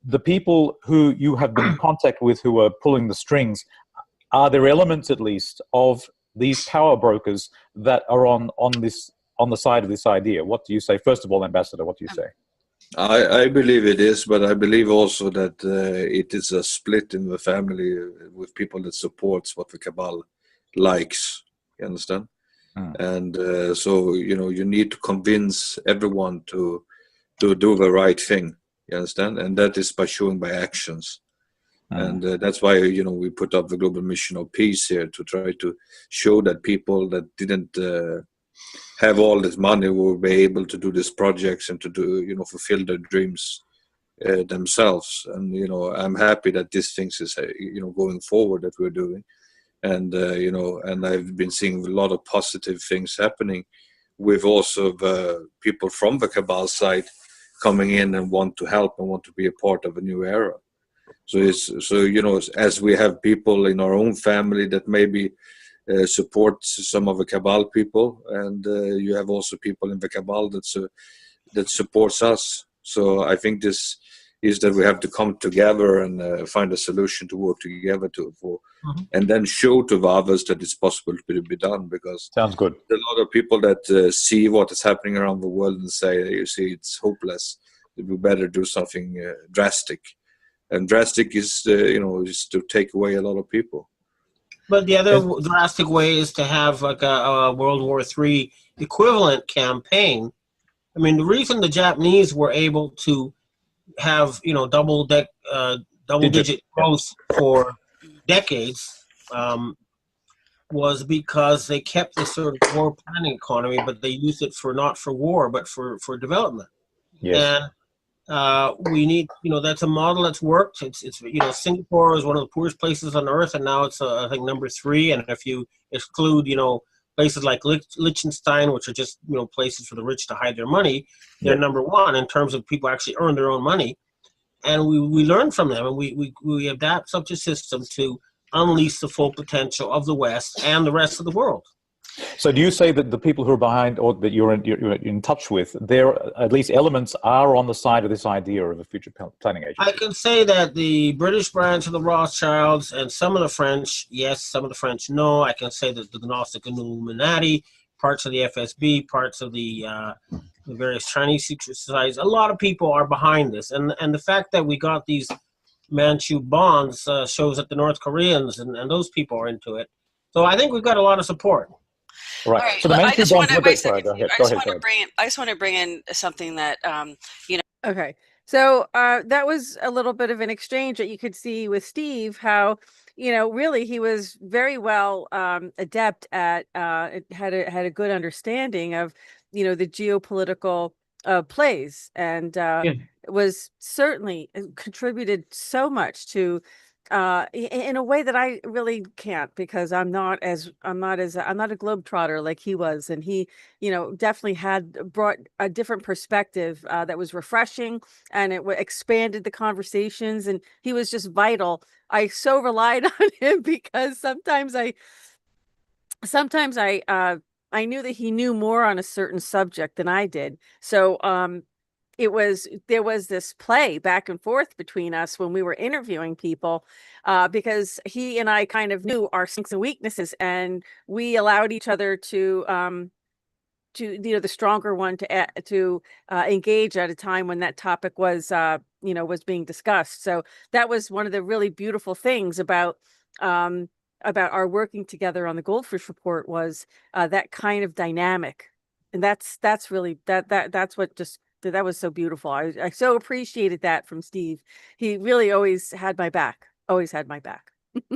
The people who you have been in contact with, who are pulling the strings, are there elements at least of these power brokers that are on the side of this idea? What do you say? First of all, Ambassador, what do you say? I believe it is, but I believe also that it is a split in the family with people that supports what the cabal likes. You understand? And so you need to convince everyone to do the right thing. You understand? And that is by showing by actions. And that's why we put up the global mission of peace here, to try to show that people that didn't have all this money will be able to do these projects and to do fulfill their dreams themselves. And I'm happy that these things is going forward that we're doing, and and I've been seeing a lot of positive things happening with also the people from the cabal side coming in and want to help and want to be a part of a new era. So as we have people in our own family that maybe support some of the cabal people, and you have also people in the cabal that supports us. So I think this is that we have to come together and find a solution to work together and then show to the others that it's possible to be done. Because sounds good. There are a lot of people that see what is happening around the world and say, you see, it's hopeless. We better do something drastic. And drastic is to take away a lot of people. But the other drastic way is to have like a World War III equivalent campaign. I mean, the reason the Japanese were able to have double-digit growth for decades was because they kept this sort of war planning economy, but they used it not for war, but for development. Yes. And we need, that's a model that's worked. It's Singapore is one of the poorest places on earth, and now it's I think number 3. And if you exclude places like Liechtenstein, which are just places for the rich to hide their money, they're number 1 in terms of people actually earn their own money. And we learn from them, and we adapt such a system to unleash the full potential of the West and the rest of the world. So do you say that the people who are behind, or that you're in touch with, there at least elements are on the side of this idea of a future planning agency? I can say that the British branch of the Rothschilds and some of the French, yes, some of the French, no. I can say that the Gnostic Illuminati, parts of the FSB, parts of the various Chinese secret societies, a lot of people are behind this. And the fact that we got these Manchu bonds shows that the North Koreans and those people are into it. So I think we've got a lot of support. Right. So the Manchu bonds. I just want to bring in something that Okay. So that was a little bit of an exchange that you could see with Steve, how really he was very well adept at had a good understanding of, the geopolitical plays, and Yeah. was certainly contributed so much to in a way that I really can't, because I'm not a globetrotter like he was, and he definitely had brought a different perspective that was refreshing, and it expanded the conversations, and he was just vital. I so relied on him because sometimes I knew that he knew more on a certain subject than I did. So there was this play back and forth between us when we were interviewing people, because he and I kind of knew our strengths and weaknesses, and we allowed each other to the stronger one to engage at a time when that topic was being discussed. So that was one of the really beautiful things about our working together on the Goldfish Report, was that kind of dynamic. And that's really that's what just that was so beautiful. I so appreciated that from Steve. He really always had my back, always had my back.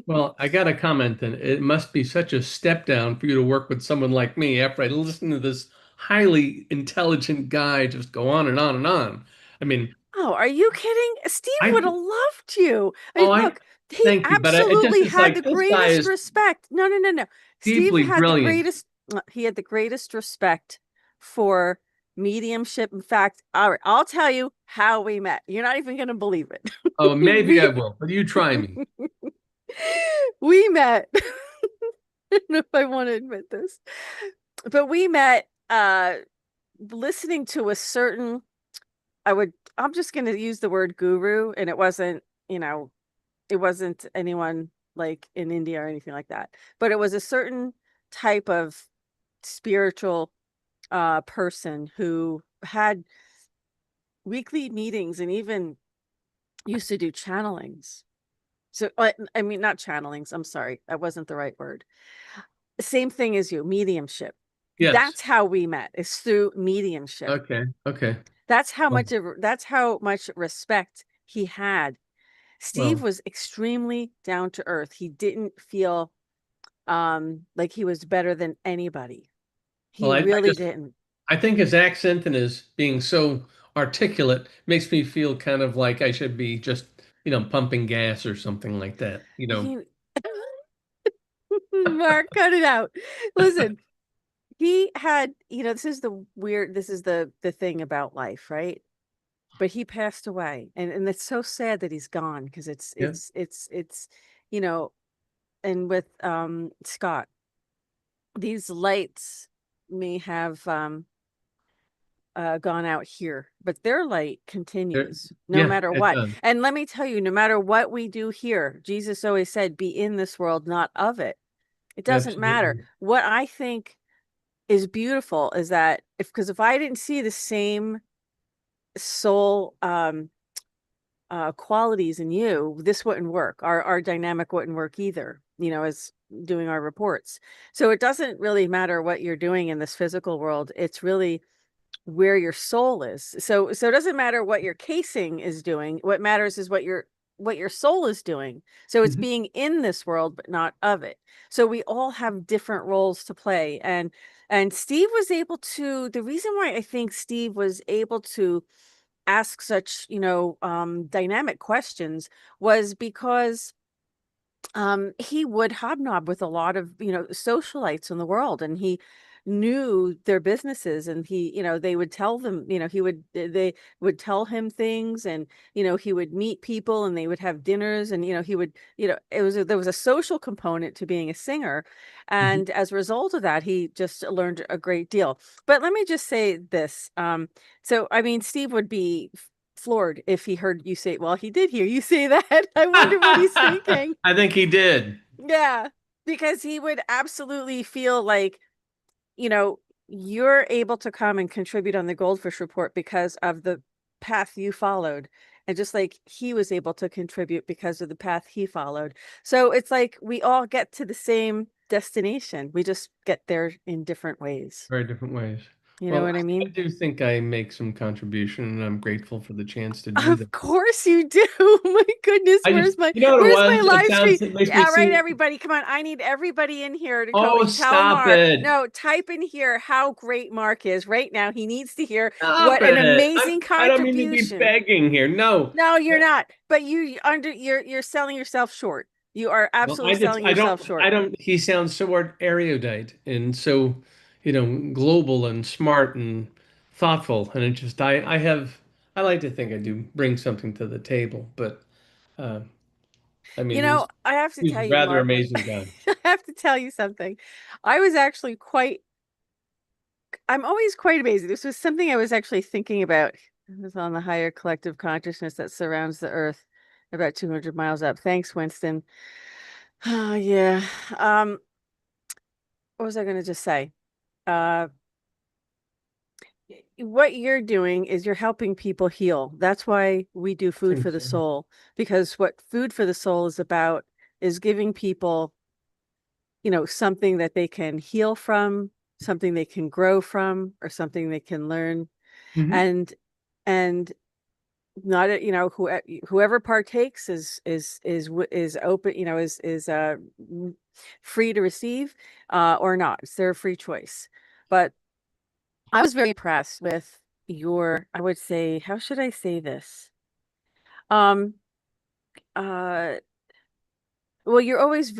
Well, I got a comment, and it must be such a step down for you to work with someone like me after I listen to this highly intelligent guy just go on and on and on. I mean, Oh, are you kidding? Steve would I have loved you. I mean, oh I look, he thank you, but it just absolutely is had like the this guy greatest is respect. No, no, no, no. Steve deeply had the brilliant. greatest, he had the greatest respect for mediumship. In fact, all right, I'll tell you how we met. You're not even going to believe it. Oh, maybe I we will, but you try me. we met. I don't know if I want to admit this, but we met listening to a certain, I'm just going to use the word guru, and it wasn't anyone like in India or anything like that, but it was a certain type of spiritual person who had weekly meetings and even used to do channelings. So I mean, not channelings, I'm sorry, that wasn't the right word. Same thing as you, mediumship. Yes. That's how we met, is through mediumship. Okay. Okay. That's Well, that's how much respect he had. Steve well, was extremely down to earth. He didn't feel like he was better than anybody. well, He really didn't. I think his accent and his being so articulate makes me feel kind of like I should be just, pumping gas or something like that. He Mark, cut it out. Listen, he had, this is the thing about life, right? But he passed away, and it's so sad that he's gone, because Yeah. you know, and with Scott, these lights may have gone out here, but their light continues no Yeah, matter it what. does. And let me tell you, no matter what we do here, Jesus always said, be in this world, not of it. It doesn't matter. Absolutely. What I think is beautiful is that because if I didn't see the same soul qualities in you, this wouldn't work. Our dynamic wouldn't work either, as doing our reports. So it doesn't really matter what you're doing in this physical world. It's really where your soul is. So it doesn't matter what your casing is doing. What matters is what your soul is doing. So it's Mhm. being in this world but not of it. So we all have different roles to play, and Steve was able to, the reason why I think Steve was able to ask such, dynamic questions, was because he would hobnob with a lot of, socialites in the world, and he knew their businesses, and they would tell them, they would tell him things, and he would meet people, and they would have dinners, and he would, there was a social component to being a singer, Mhm. and as a result of that, he just learned a great deal. But let me just say this, so I mean, Steve would be floored if he heard you say, well, he did hear you say that. I wonder what he's thinking. I think he did. Yeah, because he would absolutely feel like, you know, you're able to come and contribute on the Goldfish Report because of the path you followed. And just like he was able to contribute because of the path he followed. So it's like we all get to the same destination. We just get there in different ways. Very different ways. You know Well, what I I mean? do think I make some contribution, and I'm grateful for the chance to do that. Of course you do. My goodness, I just, where's you know what it my was? It live stream? sounds, it makes me All right, seem, everybody, come on. I need everybody in here to go oh, and tell stop Mark. it. No, type in here how great Mark is right now. He needs to hear Stop what an it. amazing I don't mean to be contribution. begging here. No. No, you're not. But you're selling yourself short. You are Well, absolutely selling yourself I short. don't, he sounds so erudite and so, global and smart and thoughtful. And it just, I like to think I do bring something to the table, but, uh, I mean, You know, I have to he's tell a you, rather Mark, amazing guy. I have to tell you something. I was actually quite I'm always quite amazed. This was something I was actually thinking about. It was on the higher collective consciousness that surrounds the earth about 200 miles up. Thanks, Winston. Oh, yeah. Um, what was I going to just say? Uh, what you're doing is you're helping people heal. That's why we do I food think for the so. soul, because what food for the soul is about is giving people, something that they can heal from, something they can grow from, or something they can learn. Mhm. And and not whoever partakes is open, free to receive or not. It's their free choice. But I was very impressed with your, I would say, how should I say this? um uh well, you're always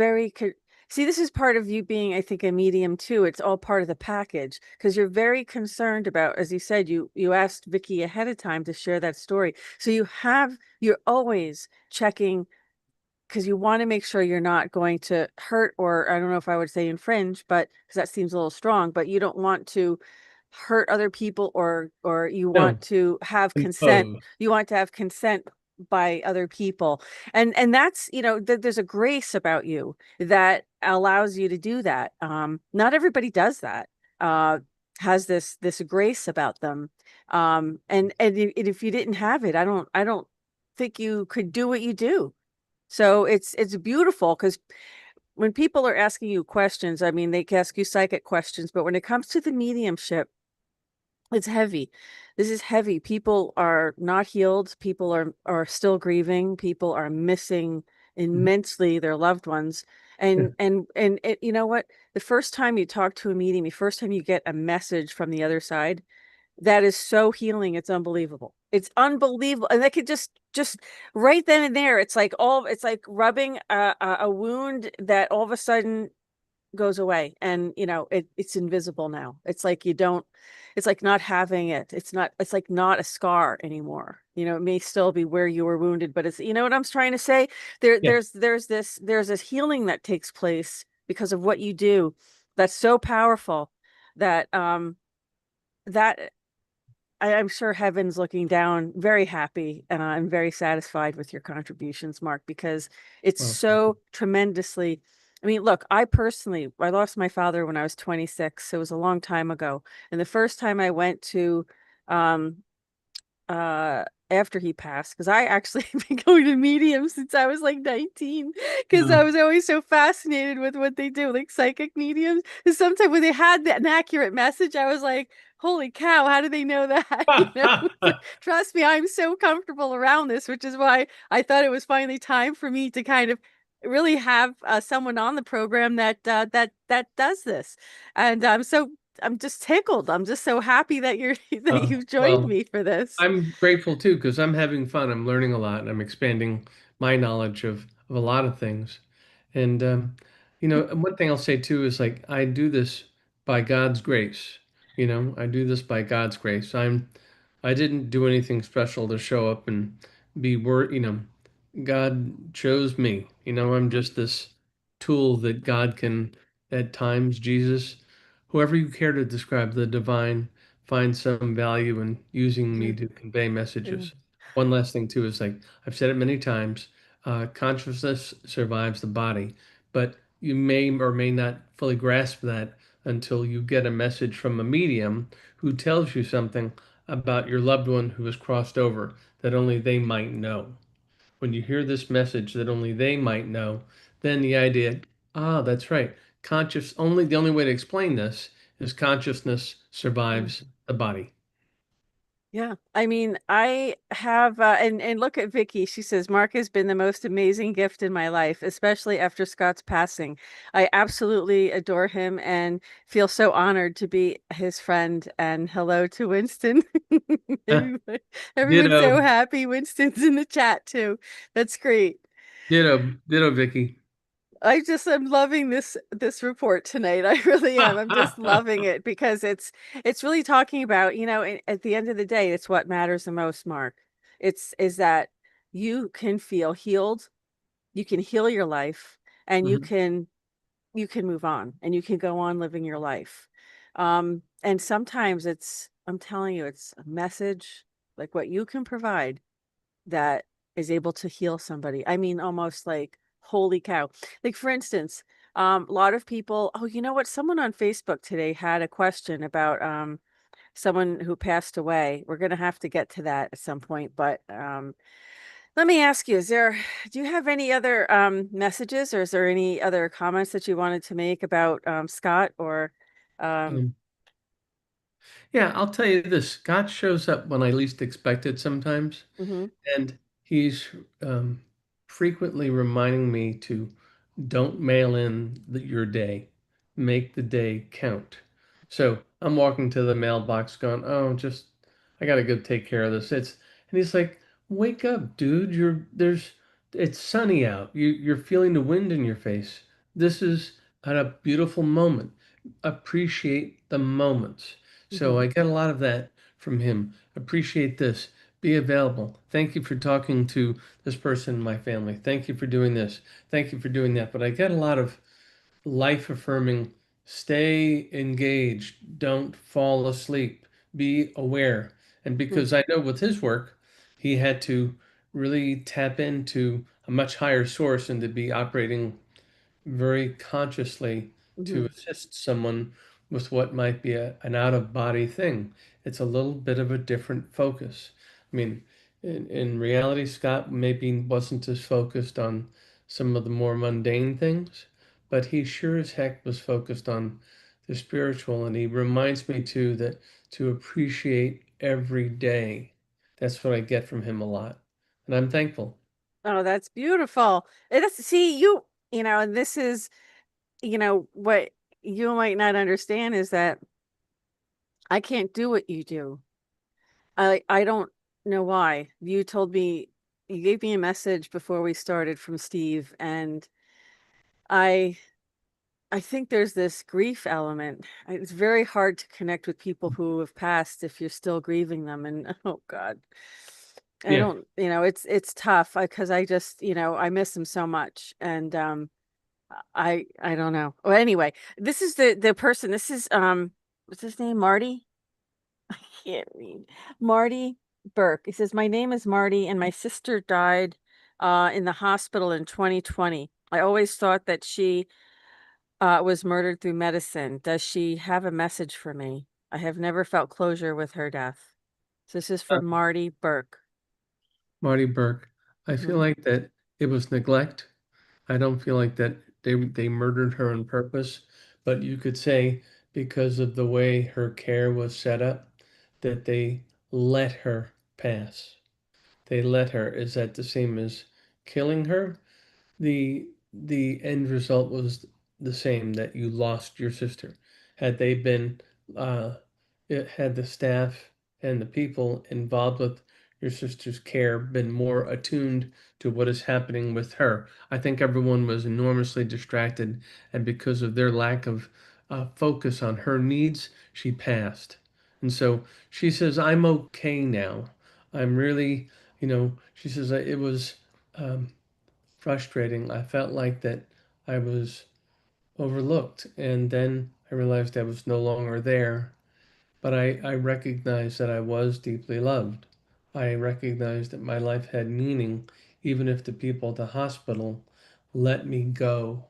see, this is part of you being, I think, a medium too. It's all part of the package, because you're very concerned about, as you said, you asked Vicky ahead of time to share that story. So you're always checking, because you want to make sure you're not going to hurt, or I don't know if I would say infringe, but because that seems a little strong, but you don't want to hurt other people, or you want No, to have consent. impose. You want to have consent by other people. And that's, there's a grace about you that allows you to do that. Not everybody does that. Has this grace about them. And if you didn't have it, I don't think you could do what you do. So it's beautiful, because when people are asking you questions, I mean, they can ask you psychic questions, but when it comes to the mediumship, it's heavy. This is heavy. People are not healed. People are still grieving. People are missing Mhm. immensely their loved ones. Yeah. And you know what? The first time you talk to a medium, the first time you get a message from the other side, that is so healing. It's unbelievable. It's unbelievable. And that could just right then and there, it's like rubbing a wound that all of a sudden goes away. And it's invisible now. It's like you don't, it's like not having it. It's like not a scar anymore. It may still be where you were wounded, but it's, what I'm trying to say? There Yeah. there's this healing that takes place because of what you do, that's so powerful, that that I'm sure heaven's looking down very happy, and I'm very satisfied with your contributions, Mark, because it's Well, so tremendously. I mean, look, I lost my father when I was 26. So it was a long time ago. And the first time I went to um, after he passed, because I actually have been going to mediums since I was like 19, because I no. was always so fascinated with what they do, like psychic mediums. And sometimes when they had an accurate message, I was like, holy cow, how do they know that? Trust me, I'm so comfortable around this, which is why I thought it was finally time for me to kind of really have someone on the program that does this. And I'm just tickled. I'm just so happy that you've joined Well, me for this. I'm grateful too because I'm having fun. I'm learning a lot and I'm expanding my knowledge of a lot of things. And one thing I'll say too is like I do this by God's grace. I do this by God's grace. I didn't do anything special to show up and be God chose me. I'm just this tool that God can, at times, Jesus, whoever you care to describe, the divine, find some value in using me Mm, to convey mm, messages. One last thing, too, is like I've said it many times, consciousness survives the body, but you may or may not fully grasp that until you get a message from a medium who tells you something about your loved one who has crossed over that only they might know. When you hear this message that only they might know, then the idea, that's right. The only way to explain this is consciousness survives the body. Yeah. I mean, I have and look at Vicky. She says Mark has been the most amazing gift in my life, especially after Scott's passing. I absolutely adore him and feel so honored to be his friend. And hello to Winston. Everybody, everyone's so Ditto, happy. Winston's in the chat too. That's great. ditto, Vicky. I'm loving this report tonight. I really am. I'm just loving it because it's really talking about, at the end of the day, it's what matters the most, Mark. It's is that you can feel healed, you can heal your life, and Mhm. you can move on and you can go on living your life. And sometimes I'm telling you, it's a message like what you can provide that is able to heal somebody. I mean, almost like, holy cow. Like, for instance, a lot of people, oh, you know what? Someone on Facebook today had a question about someone who passed away. We're going to have to get to that at some point, but let me ask you, do you have any other messages, or is there any other comments that you wanted to make about Scott or um Um, yeah, I'll tell you this. Scott shows up when I least expect it sometimes, mhm, and he's frequently reminding me to don't mail in your day. Make the day count. So I'm walking to the mailbox going, oh, just I gotta go take care of this. And he's like, wake up, dude. It's sunny out. You're feeling the wind in your face. This is a beautiful moment. Appreciate the moments. So mhm, I get a lot of that from him. Appreciate this. Be available. Thank you for talking to this person in my family. Thank you for doing this. Thank you for doing that. But I get a lot of life affirming, stay engaged, don't fall asleep, be aware. And mhm, because I know with his work, he had to really tap into a much higher source and to be operating very consciously to mhm. assist someone with what might be an out of body thing. It's a little bit of a different focus. I mean, in reality, Scott maybe wasn't as focused on some of the more mundane things, but he sure as heck was focused on the spiritual. And he reminds me too that to appreciate every day. That's what I get from him a lot. And I'm thankful. Oh, that's beautiful. See, and this is, what you might not understand is that I can't do what you do. I don't know why. You gave me a message before we started from Steve, and I I think there's this grief element. It's very hard to connect with people who have passed if you're still grieving them. And oh God, I Yeah. don't, it's tough because I just, I miss them so much. And I don't know. Well, anyway, this is the person. This is what's his name? Marty? I can't read. Marty Burke. He says, "My name is Marty and my sister died in the hospital in 2020. I always thought that she was murdered through medicine. Does she have a message for me? I have never felt closure with her death." So this is from Marty Burke. Marty Burke. I feel Hmm. like that it was neglect. I don't feel like that they murdered her on purpose, but you could say because of the way her care was set up, that they let her pass. They let her. Is that the same as killing her? The end result was the same, that you lost your sister. Had they been uh had the staff and the people involved with your sister's care been more attuned to what is happening with her, I think everyone was enormously distracted, and because of their lack of focus on her needs, she passed. And so she says, I'm okay now. I'm really, she says it was um, frustrating. I felt like that I was overlooked, and then I realized I was no longer there. But I recognized that I was deeply loved. I recognized that my life had meaning, even if the people at the hospital let me go.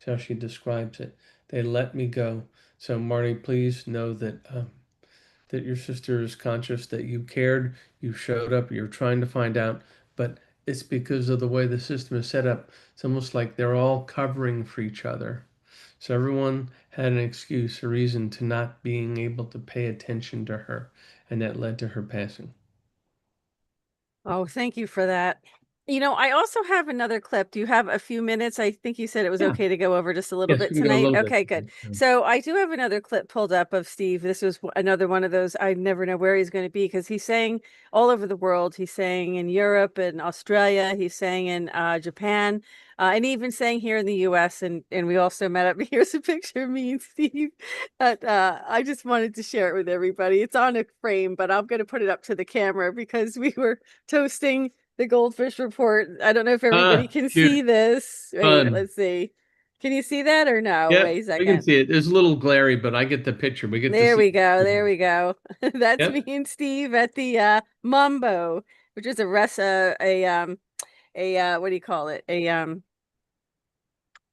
That's how she describes it. They let me go. So, Marty, please know that your sister is conscious, that you cared, you showed up, you're trying to find out, but it's because of the way the system is set up. It's almost like they're all covering for each other. So everyone had an excuse, a reason to not being able to pay attention to her, and that led to her passing. Oh, thank you for that. You know, I also have another clip. Do you have a few minutes? I think you said it was Yeah. okay to go over just a little Yes, bit we can go a tonight. little bit. Okay, good. So I do have another clip pulled up of Steve. This was another one of those I never know where he's going to be because he's saying all over the world. He's saying in Europe and Australia. He's saying in Japan, and even saying here in the U.S. And we also met up. Here's a picture of me and Steve. I just wanted to share it with everybody. It's on a frame, but I'm going to put it up to the camera because we were toasting the GoldFish report. I don't know if everybody can Cute. see this. Wait, Fun. let's see. Can you see that or no? Yep, Wait a we second. can see it. It's a little glary, but I get the picture. We get to There see we go. There we go. That's Yep. me and Steve at the Mumbo, which is what do you call it?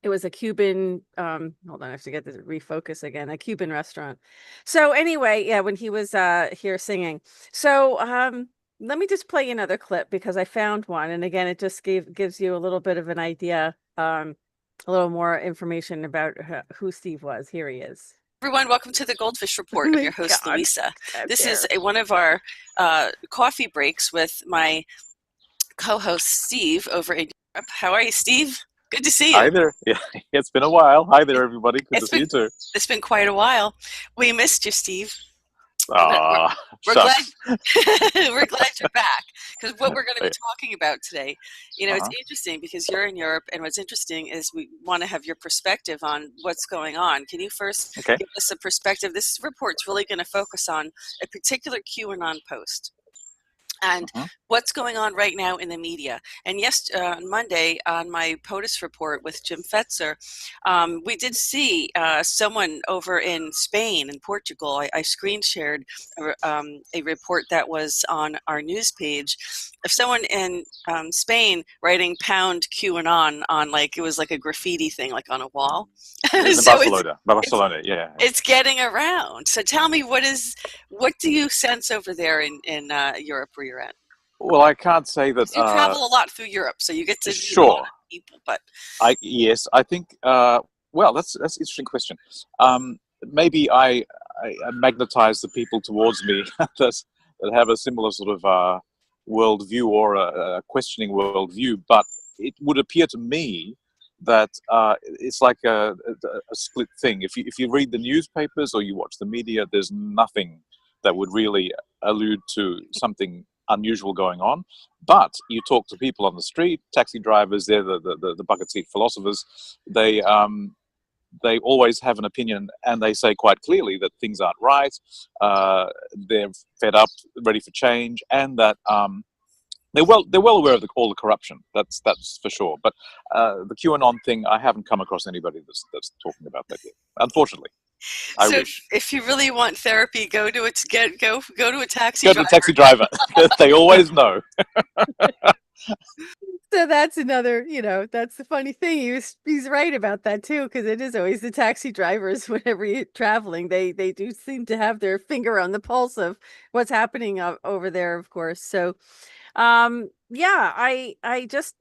It was a Cuban, hold on, I have to get this refocus again, a Cuban restaurant. So anyway, yeah, when he was here singing. So let me just play another clip because I found one. And again, it just gives you a little bit of an idea, a little more information about who Steve was. Here he is. Everyone, welcome to the GoldFish Report. Oh I'm my your host, God. Louisa. God This damn. is one of our coffee breaks with my co-host, Steve, over in Europe. How are you, Steve? Good to see you. Hi there. Yeah, it's been a while. Hi there, everybody. Good to It's see you too. It's been quite a while. We missed you, Steve. We're glad Shucks. we're glad you're back because what we're going to be Hey. talking about today, you know, it's Uh-huh. interesting because you're in Europe, and what's interesting is we want to have your perspective on what's going on. Can you first Okay. give us a perspective? This report's really going to focus on a particular QAnon post and Uh-huh. what's going on right now in the media. And yes, on Monday on my POTUS report with Jim Fetzer, we did see someone over in Spain and Portugal. I screen shared a report that was on our news page of someone in Spain writing "pound QAnon" on, like, it was like a graffiti thing, like on a wall. In So Barcelona, yeah. it's getting around. So tell me, what do you sense over there in Europe where you're at? Well, I can't say that. You travel a lot through Europe, so you get to meet a Sure. lot of people. But Yes, I think. Well, that's an interesting question. Maybe I magnetize the people towards me that have a similar sort of worldview or a questioning worldview, but it would appear to me that it's like a split thing. If you read the newspapers or you watch the media, there's nothing that would really allude to something unusual going on. But you talk to people on the street, taxi drivers, they're the bucket seat philosophers. They always have an opinion, and they say quite clearly that things aren't right. They're fed up, ready for change, and that they're well aware of all the corruption. That's for sure. But the QAnon thing, I haven't come across anybody that's talking about that yet. Unfortunately, I so wish. if you really want therapy, go to a taxi Go to driver. the taxi driver. They always know. So that's another, that's the funny thing. He's right about that too, because it is always the taxi drivers whenever you're traveling. They do seem to have their finger on the pulse of what's happening over there, of course. So, yeah, I just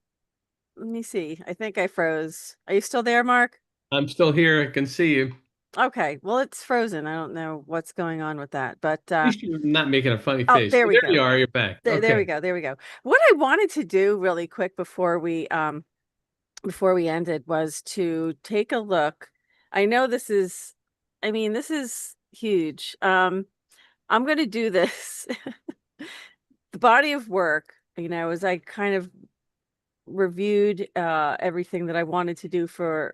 let me see. I think I froze. Are you still there, Mark? I'm still here. I can see you. Okay, well, it's frozen. I don't know what's going on with that, but At least you're not making a funny oh, face. there we There you go. are. You're back. There Okay. we go. There we go. What I wanted to do really quick before we ended was to take a look. I know this is, I mean, this is huge. I'm going to do this. The body of work, as I kind of reviewed everything that I wanted to do for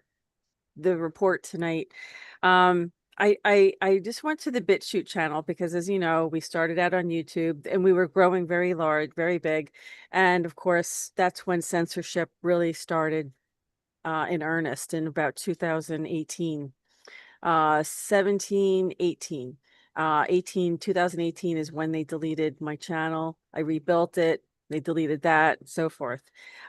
the report tonight. I just went to the BitChute channel because, as you know, we started out on YouTube and we were growing very large, very big. And of course, that's when censorship really started in earnest in about 2018, 17, 18. 2018 is when they deleted my channel. I rebuilt it. They deleted that, and so forth.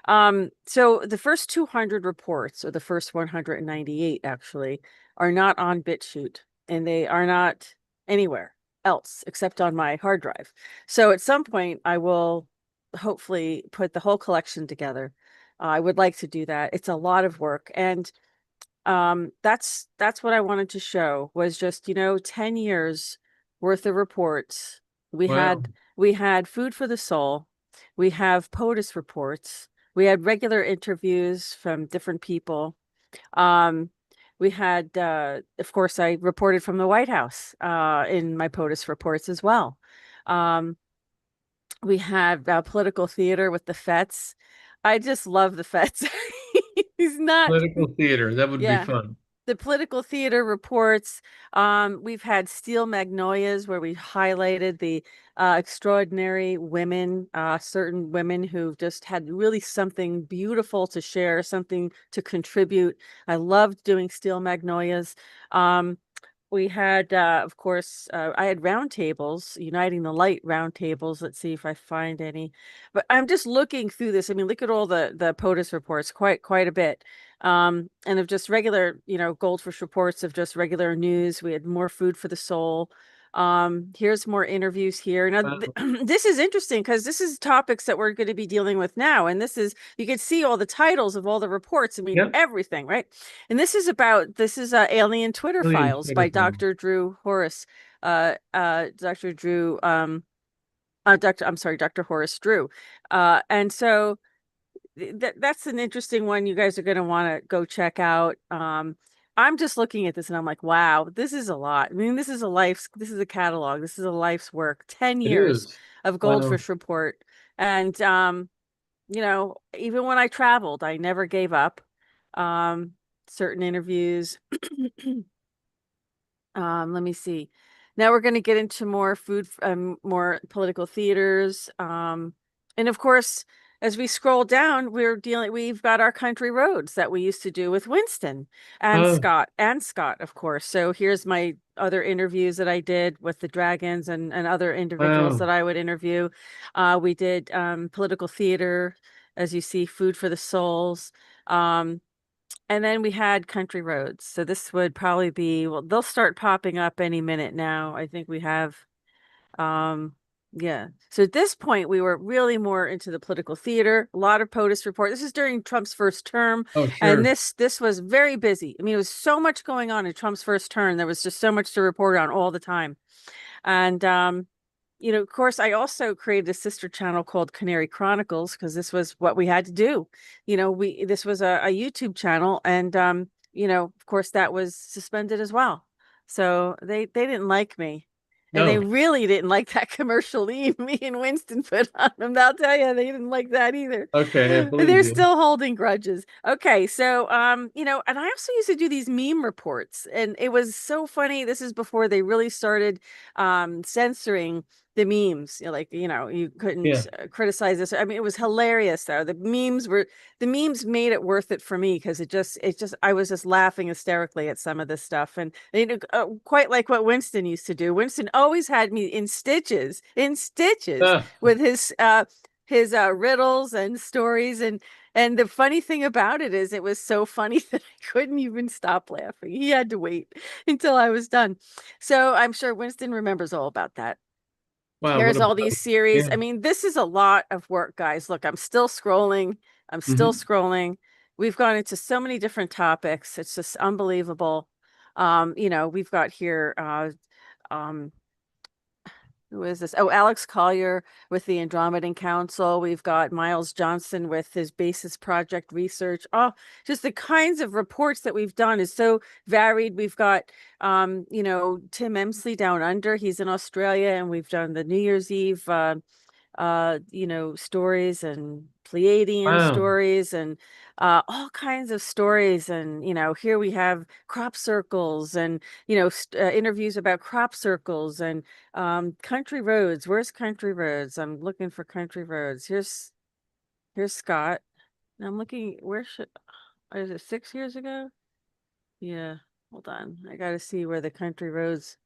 So the first 200 reports, or the first 198 actually, are not on BitChute, and they are not anywhere else except on my hard drive. So at some point, I will hopefully put the whole collection together. I would like to do that. It's a lot of work, and That's what I wanted to show, was just, 10 years worth of reports. We Wow. had Food for the Soul. We have POTUS reports. We had regular interviews from different people. We had, of course, I reported from the White House in my POTUS reports as well. We had political theater with the Fets. I just love the Fets. He's not, Political theater. That would be yeah. fun. The political theater reports. We've had Steel Magnolias, where we highlighted the extraordinary women, certain women who've just had really something beautiful to share, something to contribute. I loved doing Steel Magnolias. We had, of course, I had roundtables, Uniting the Light roundtables. Let's see if I find any. But I'm just looking through this. I mean, look at all the POTUS reports, quite a bit. And of just regular, Goldfish reports of just regular news. We had more Food for the Soul. Here's more interviews here. Now, Wow. this is interesting because this is topics that we're going to be dealing with now. And you can see all the titles of all the reports. I mean, Yep. everything, right? And this is Alien Twitter Alien Files Twitter by Files. Dr. Drew Horace. Dr. Drew, Dr. Horace Drew. And so that's an interesting one you guys are going to want to go check out. I'm just looking at this and I'm like, wow, this is a lot. I mean, this is a catalog. This is a life's work. 10 It years is. of Wow. Goldfish Report. And, even when I traveled, I never gave up. Certain interviews. Let me see. Now we're going to get into more more political theaters. And of course, as we scroll down, we've got our country roads that we used to do with Winston and Oh, Scott, of course. So here's my other interviews that I did with the Dragons and other individuals wow. that I would interview. We did political theater, as you see, Food for the Souls. And then we had country roads. So this would probably be, well, they'll start popping up any minute now. I think we have, um, yeah. So at this point, we were really more into the political theater, a lot of POTUS report. This is during Trump's first term. Oh, And sure. this was very busy. I mean, it was so much going on in Trump's first term. There was just so much to report on all the time. And, of course, I also created a sister channel called Canary Chronicles because this was what we had to do. This was a YouTube channel, and of course, that was suspended as well. So they didn't like me. And they No. really didn't like that commercial me and Winston put on them. I'll tell you, they didn't like that either. Okay, I And believe they're you. still holding grudges. Okay, so and I also used to do these meme reports, and it was so funny. This is before they really started censoring the memes. You couldn't Yeah. criticize this. I mean, it was hilarious though. The memes made it worth it for me because I was just laughing hysterically at some of this stuff, and quite like what Winston used to do. Winston always had me in stitches Ah, with his riddles and stories, and the funny thing about it is it was so funny that I couldn't even stop laughing. He had to wait until I was done. So I'm sure Winston remembers all about that. wow. What Here's a all these series. yeah. I mean, this is a lot of work, guys. Look, I'm still scrolling. I'm still Mhm. scrolling. We've gone into so many different topics. It's just unbelievable. We've got here um who is this? Oh, Alex Collier with the Andromedan Council. We've got Miles Johnson with his Basis Project research. Oh, just the kinds of reports that we've done is so varied. We've got, Tim Emsley down under. He's in Australia, and we've done the New Year's Eve stories and Pleiadian Wow. stories and all kinds of stories. And, here we have crop circles and, interviews about crop circles and country roads. Where's country roads? I'm looking for country roads. Here's Scott. And I'm looking, is it 6 years ago? Yeah, hold on. I got to see where the country roads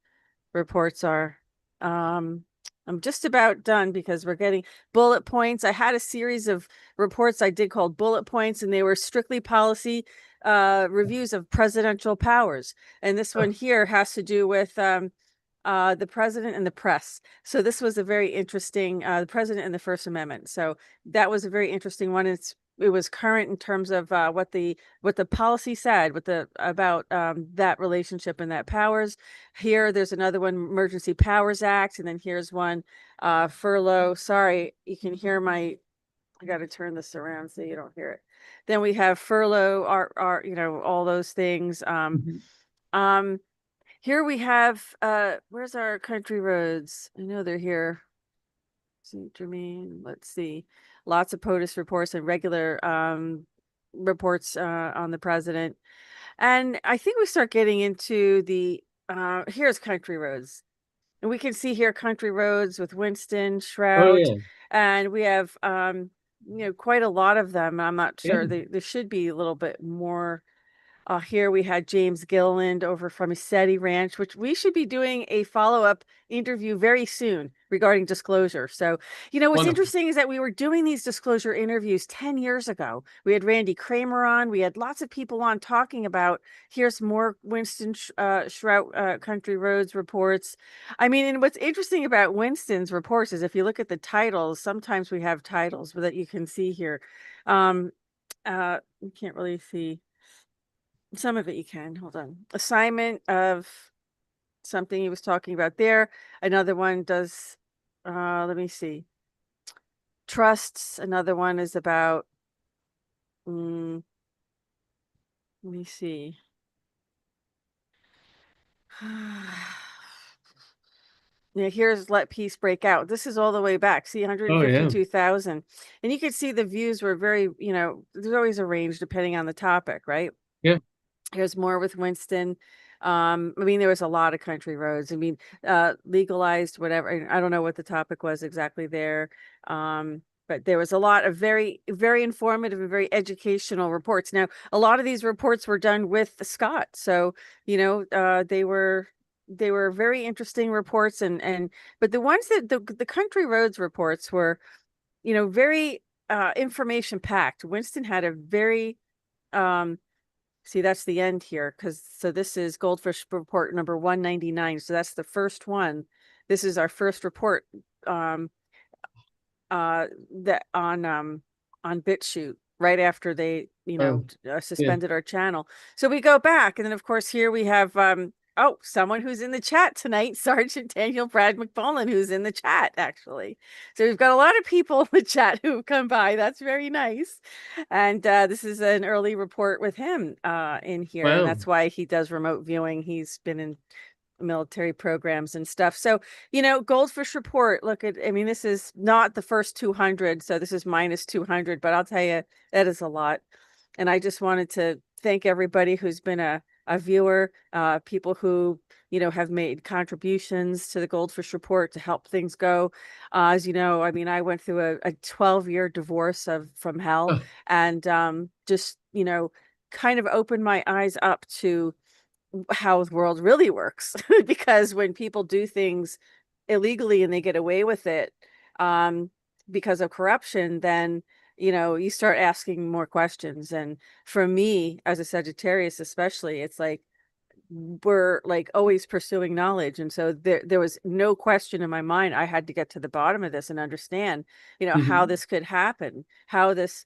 reports are. Um, I'm just about done because we're getting bullet points. I had a series of reports I did called bullet points, and they were strictly policy reviews of presidential powers. And this one here has to do with the president and the press. So this was a very interesting, the president and the First Amendment. So that was a very interesting one. was current in terms of what the policy said, about that relationship and that powers. Here, there's another one, Emergency Powers Act, and then here's one, furlough. Sorry, you can hear my. I got to turn this around so you don't hear it. Then we have furlough, our all those things. Here we have where's our country roads? I know they're here. St. Germain, let's see. Lots of POTUS reports and regular reports on the president. And I think we start getting into the here's country roads. And we can see here country roads with Winston, Oh Shroud, yeah. and we have quite a lot of them. I'm not sure. Yeah. There should be a little bit more. Here we had James Gilliland over from SETI Ranch, which we should be doing a follow-up interview very soon regarding disclosure. So, what's Wonderful. interesting is that we were doing these disclosure interviews 10 years ago. We had Randy Kramer on. We had lots of people on talking about, here's more Winston Shrout Country Roads reports. I mean, and what's interesting about Winston's reports is if you look at the titles, sometimes we have titles that you can see here. You can't really see. Some of it you can. Hold on. Assignment of something he was talking about there. Another one does, let me see. Trusts. Another one is about, let me see. Yeah, here's Let Peace Break Out. This is all the way back. See, Oh yeah. 152,000. And you can see the views were very, there's always a range depending on the topic, right? Yeah. Here's more with Winston. I mean, there was a lot of country roads. I mean, legalized, whatever. I don't know what the topic was exactly there. But there was a lot of very, very informative and very educational reports. Now, a lot of these reports were done with Scott. So, they were very interesting reports but the ones that the country roads reports were, very information packed. Winston had a very see, that's the end here, so this is GoldFish report number 199. So that's the first one. This is our first report that on BitChute right after they suspended our channel. So we go back, and then of course here we have someone who's in the chat tonight, Sergeant Daniel Brad McFarland, who's in the chat actually. So we've got a lot of people in the chat who've come by. That's very nice. And this is an early report with him in here. Wow. And that's why he does remote viewing. He's been in military programs and stuff. So, GoldFish report, I mean, this is not the first 200. So this is minus 200, but I'll tell you, that is a lot. And I just wanted to thank everybody who's been a viewer, people who, have made contributions to the GoldFish report to help things go. As you know, I mean, I went through a 12-year divorce from hell, and just, kind of opened my eyes up to how the world really works. Because when people do things illegally and they get away with it because of corruption, then you start asking more questions. And for me as a Sagittarius especially, it's like we're like always pursuing knowledge, and so there was no question in my mind. I had to get to the bottom of this and understand how this could happen, how this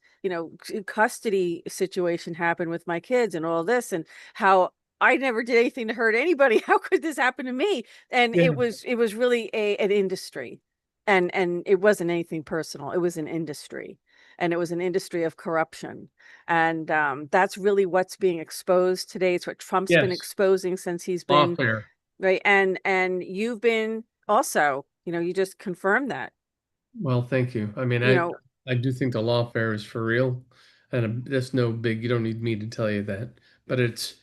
custody situation happened with my kids and all this, and how I never did anything to hurt anybody. How could this happen to me? And Yeah. it was really an industry, and it wasn't anything personal. It was an industry, and it was an industry of corruption. And that's really what's being exposed today. It's what Trump's been Yes. exposing since he's been Lawfare. right. And you've been also, you just confirmed that. Well, thank you. I mean, I do think the lawfare is for real, and that's no big. You don't need me to tell you that, but it's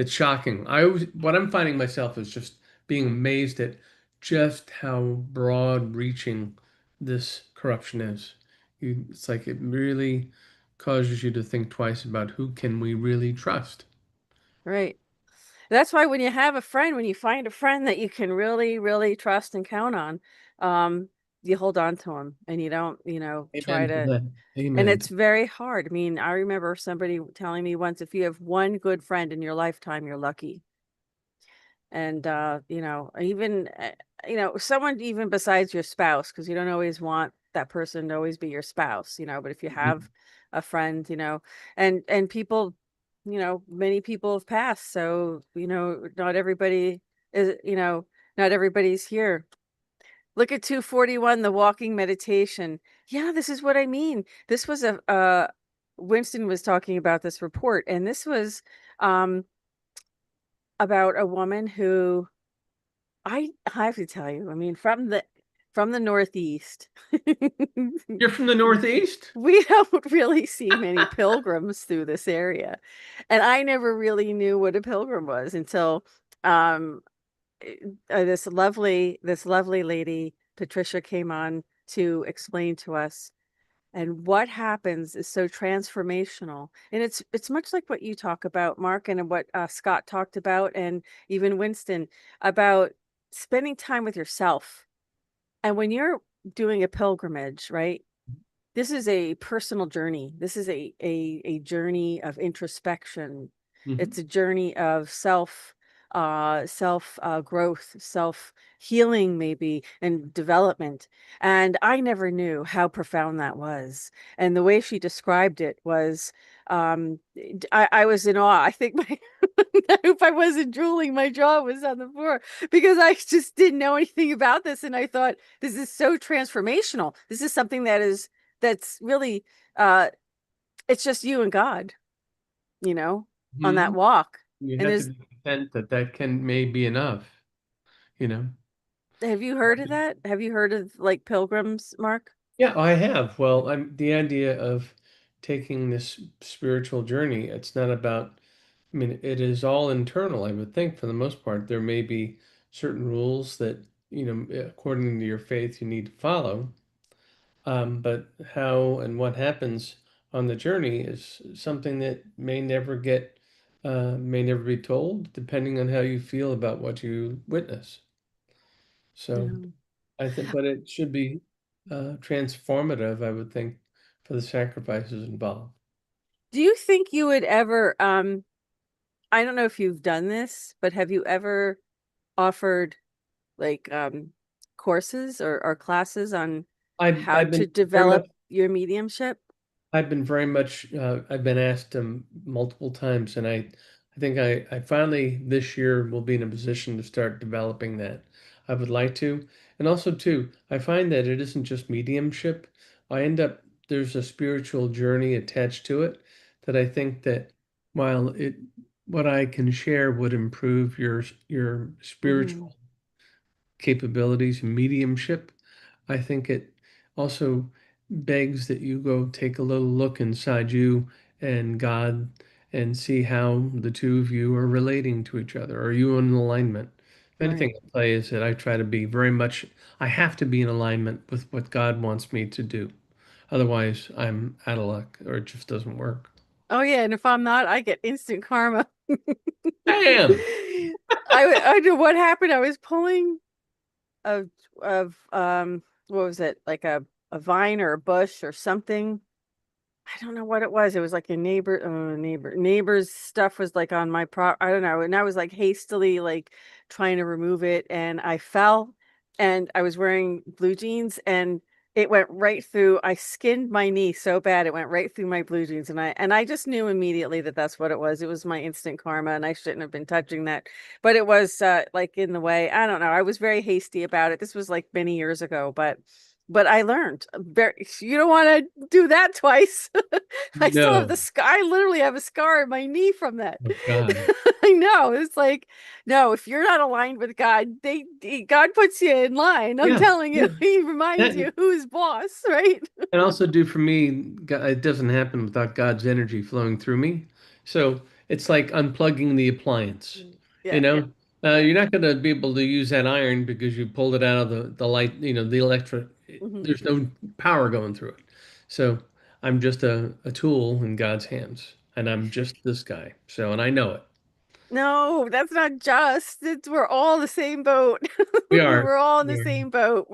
shocking. What I'm finding myself is just being amazed at just how broad-reaching this corruption is. It's like it really causes you to think twice about who can we really trust. Right. That's why when you have a friend, when you find a friend that you can really, really trust and count on, you hold on to them, and you don't, try Amen to to. that. And Amen. it's very hard. I mean, I remember somebody telling me once, if you have one good friend in your lifetime, you're lucky. And even someone even besides your spouse, because you don't always want that person to always be your spouse, but if you Mhm. have a friend, and people, many people have passed, so not everybody is, not everybody's here. Look at 241, the walking meditation. Yeah, this is what I mean. This was Winston was talking about this report, and this was um about a woman who I have to tell you, I mean, from the Northeast. You're from the Northeast? We don't really see many pilgrims through this area. And I never really knew what a pilgrim was until um this lovely lady, Patricia, came on to explain to us. And what happens is so transformational. And it's much like what you talk about, Mark, and what Scott talked about, and even Winston, about spending time with yourself. And when you're doing a pilgrimage, right? This is a personal journey. This is a journey of introspection. Mhm. It's a journey of self growth, self healing, maybe, and development. And I never knew how profound that was. And the way she described it was, I was in awe. I think my I hope I wasn't drooling. My jaw was on the floor because I just didn't know anything about this. And I thought, this is so transformational. This is something that's really uh it's just you and God, you know, on that Mhm. walk. You And have to there's be content that that can may be enough, you know. have you heard of that? Have you heard of like pilgrims, Mark? Yeah, I have. Well, I'm the idea of taking this spiritual journey. It's not about, I mean, it is all internal, I would think, for the most part. There may be certain rules that, according to your faith, you need to follow. But how and what happens on the journey is something that may never be told, depending on how you feel about what you witness. So Yeah. I think, but it should be transformative, I would think, for the sacrifices involved. Do you think you would ever I don't know if you've done this, but have you ever offered like courses or classes on how I've to been very much develop your mediumship? I've been asked multiple times, and I think I finally this year will be in a position to start developing that. I would like to. And also too, I find that it isn't just mediumship. There's a spiritual journey attached to it that I think that while what I can share would improve your Hmm. spiritual capabilities and mediumship, I think it also begs that you go take a little look inside you and God and see how the two of you are relating to each other. Are you in alignment? Right. Anything I play is that I try to be very much, I have to be in alignment with what God wants me to do. Otherwise, I'm out of luck or it just doesn't work. Oh yeah, and if I'm not, I get instant karma. Bam! I know what happened. I was pulling of what was it? Like a vine or a bush or something. I don't know what it was. It was like a neighbor's stuff was like on my I don't know. And I was like hastily like trying to remove it, and I fell, and I was wearing blue jeans, and it went right through. I skinned my knee so bad it went right through my blue jeans, and I just knew immediately that that's what it was. It was my instant karma, and I shouldn't have been touching that. But it was like in the way. I don't know. I was very hasty about it. This was like many years ago, but I learned very, you don't want to do that twice. I still have the No. scar. I literally have a scar in my knee from that. Oh God. I know. It's like, no, if you're not aligned with God, God puts you in line. I'm Yeah. telling you, Yeah. he reminds That, you who's boss, right? and also do for me, it doesn't happen without God's energy flowing through me. So it's like unplugging the appliance. You Yeah, yeah. know, Yeah. you're not going to be able to use that iron because you pulled it out of the light. The electric. Hmm. There's no power going through it. So I'm just a tool in God's hands, and I'm just this guy. So, and I know it. No, that's not just. We're all in the same boat. We are. We're all in the We are. same boat.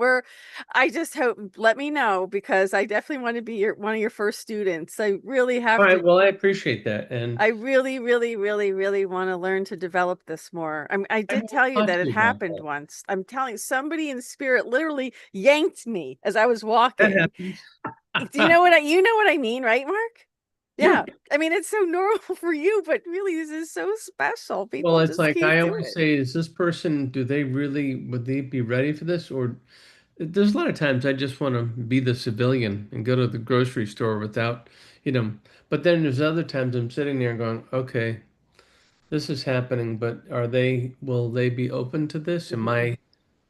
I just hope, let me know, because I definitely want to be one of your first students. I really All have right. to. Well, I appreciate that. And I really, really, really, really want to learn to develop this more. I I did will tell you talk that to it you about happened that. once. I'm telling you, somebody in spirit literally yanked me as I was That walking. happens. Do you know what I mean, right, Mark? Yeah. Yeah. I mean, it's so normal for you, but really, this is so special. Well, People it's just like can't I do always it. say, is this person, would they be ready for this? Or there's a lot of times I just want to be the civilian and go to the grocery store without, you know, but then there's other times I'm sitting there going, okay, this is happening, but will they be open to this? Am Mhm, I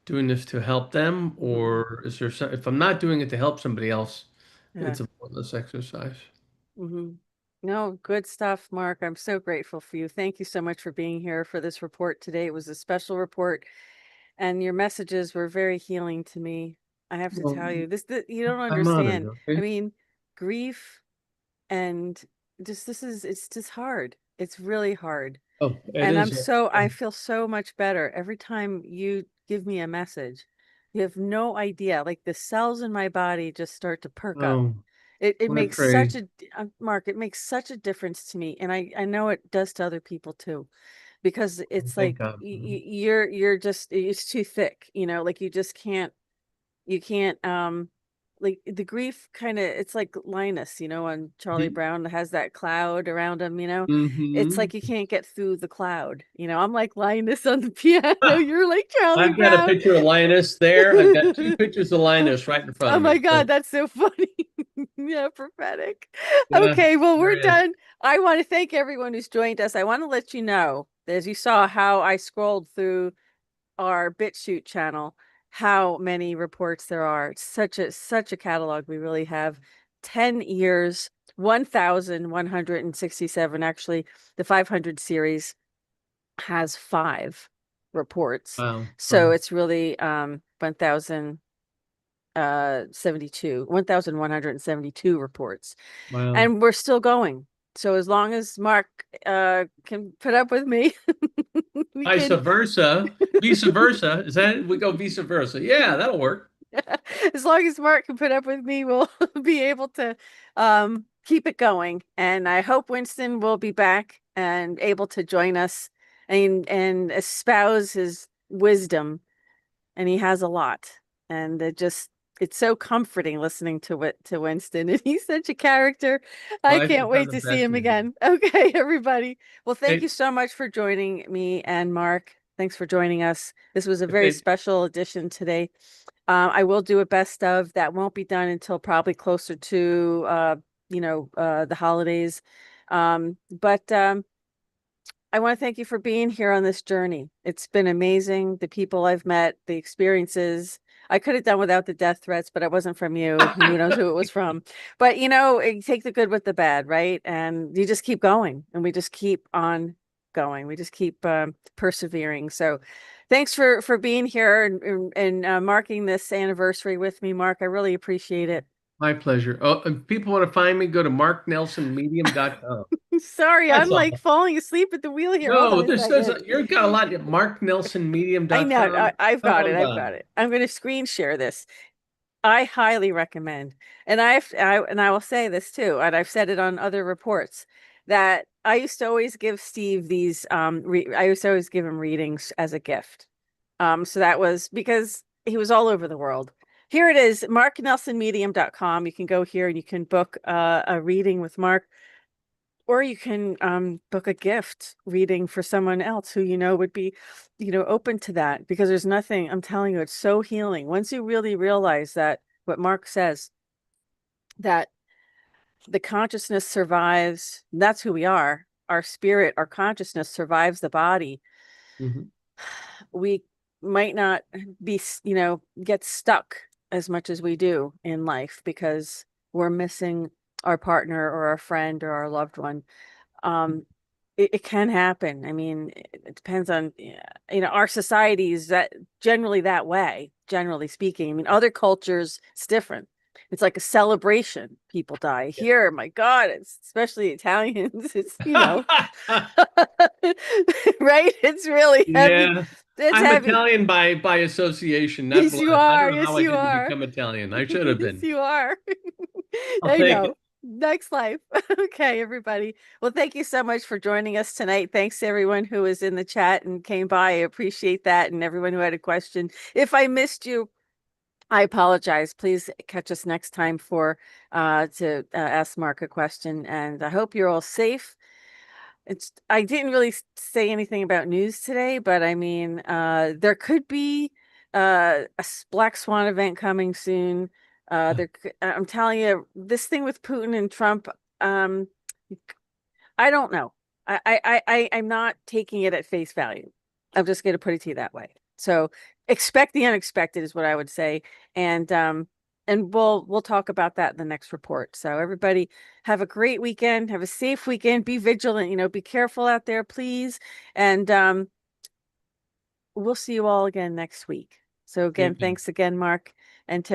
doing this to help them? mhm. Or is there some, if I'm not doing it to help somebody else, Yeah. it's a pointless exercise. Hmm. No, good stuff, Mark. I'm so grateful for you. Thank you so much for being here for this report today. It was a special report, and your messages were very healing to me. I have to Well, tell you, you don't I'm honored, understand. I okay? mean, grief and it's just hard. It's really hard. Oh, it And is. I feel so much better every time you give me a message. You have no idea. Like the cells in my body just start to perk up. Oh, It well, I makes such pray. Mark, it makes such a difference to me. And I know it does to other people too, because it's Thank like God. Mhm. you're just, it's too thick, like you just can't, you can't like the grief kind of, it's like Linus, on Charlie Brown, that has that cloud around him, it's Mm-hmm. like you can't get through the cloud. I'm like Linus on the piano. You're like Charlie I've got a Brown. picture of Linus there. I've got two pictures of Linus right in front Oh of my me. God, So, that's so funny. Yeah, prophetic. yeah, Okay, well, we're there he is. done. I want to thank everyone who's joined us. I want to let you know, as you saw how I scrolled through our BitChute channel, how many reports there are. It's such a catalog. We really have 10 years, 1,167. Actually, the 500 series has 5 reports. Wow. So Wow. it's really 1,172 reports. Wow. And we're still going. So as long as Mark can put up with me, we Vice can. versa. Vice versa. Is that it? We go vice versa? Yeah, that'll work. As long as Mark can put up with me, we'll be able to keep it going. And I hope Winston will be back and able to join us and espouse his wisdom. And he has a lot. And it's so comforting listening to Winston. And he's such a character. Well, I I can't think I'm wait the to see best him man. again. Okay, everybody. Well, thank you Hey, so much for joining me and Mark. Thanks for joining us. This was a if very it, special edition today. I will do a best of that won't be done until probably closer to the holidays. But I want to thank you for being here on this journey. It's been amazing. The people I've met, the experiences. I could have done without the death threats, but it wasn't from you. Who knows who it was from? But you take the good with the bad, right? And you just keep going, and we just keep on going. We just keep persevering. So, thanks for being here and marking this anniversary with me, Mark. I really appreciate it. my pleasure. Oh, if people want to find me, go to marknelsonmedium.com. Sorry, I'm That's like all. falling asleep at the wheel here. Hold on No, a there's second. you've got a lot. I know. Marknelsonmedium.com. I've Come got it. on I've by. got it. I'm going to screen share this. I highly recommend, and I will say this too, and I've said it on other reports, that I used to always give Steve these. I used to always give him readings as a gift. So that was because he was all over the world. Here it is, marknelsonmedium.com. You can go here and you can book a reading with Mark, or you can book a gift reading for someone else who would be open to that, because there's nothing, I'm telling you, it's so healing once you really realize that what Mark says, that the consciousness survives. That's who we are. Our spirit, our consciousness survives the body. Mhm. We might not be get stuck as much as we do in life because we're missing our partner or our friend or our loved one. It can happen. I mean, it depends on, our society is that generally that way, generally speaking. I mean, other cultures, it's different. it's like a celebration. People die here. My God, it's especially Italians. It's, you know, right? It's really heavy. Yeah. It's I'm heavy. Italian by association, not Yes, blood. you I are. don't know how Yes, I you didn't are. become Italian. I should have Yes, been. you are. I'll I take know. it. Next life. Okay, everybody. Well, thank you so much for joining us tonight. Thanks to everyone who was in the chat and came by. I appreciate that. And everyone who had a question. If I missed you, I apologize. Please catch us next time for to ask Mark a question. And I hope you're all safe. I didn't really say anything about news today, but I mean, there could be black swan event coming soon. I'm telling you, this thing with Putin and Trump, um, I don't know. I'm not taking it at face value. I'm just going to put it to you that way. So expect the unexpected is what I would say, and we'll talk about that in the next report. So everybody have a great weekend, have a safe weekend, be vigilant, you know, be careful out there, please, and we'll see you all again next week. So again, Thank you. thanks again, Mark, and to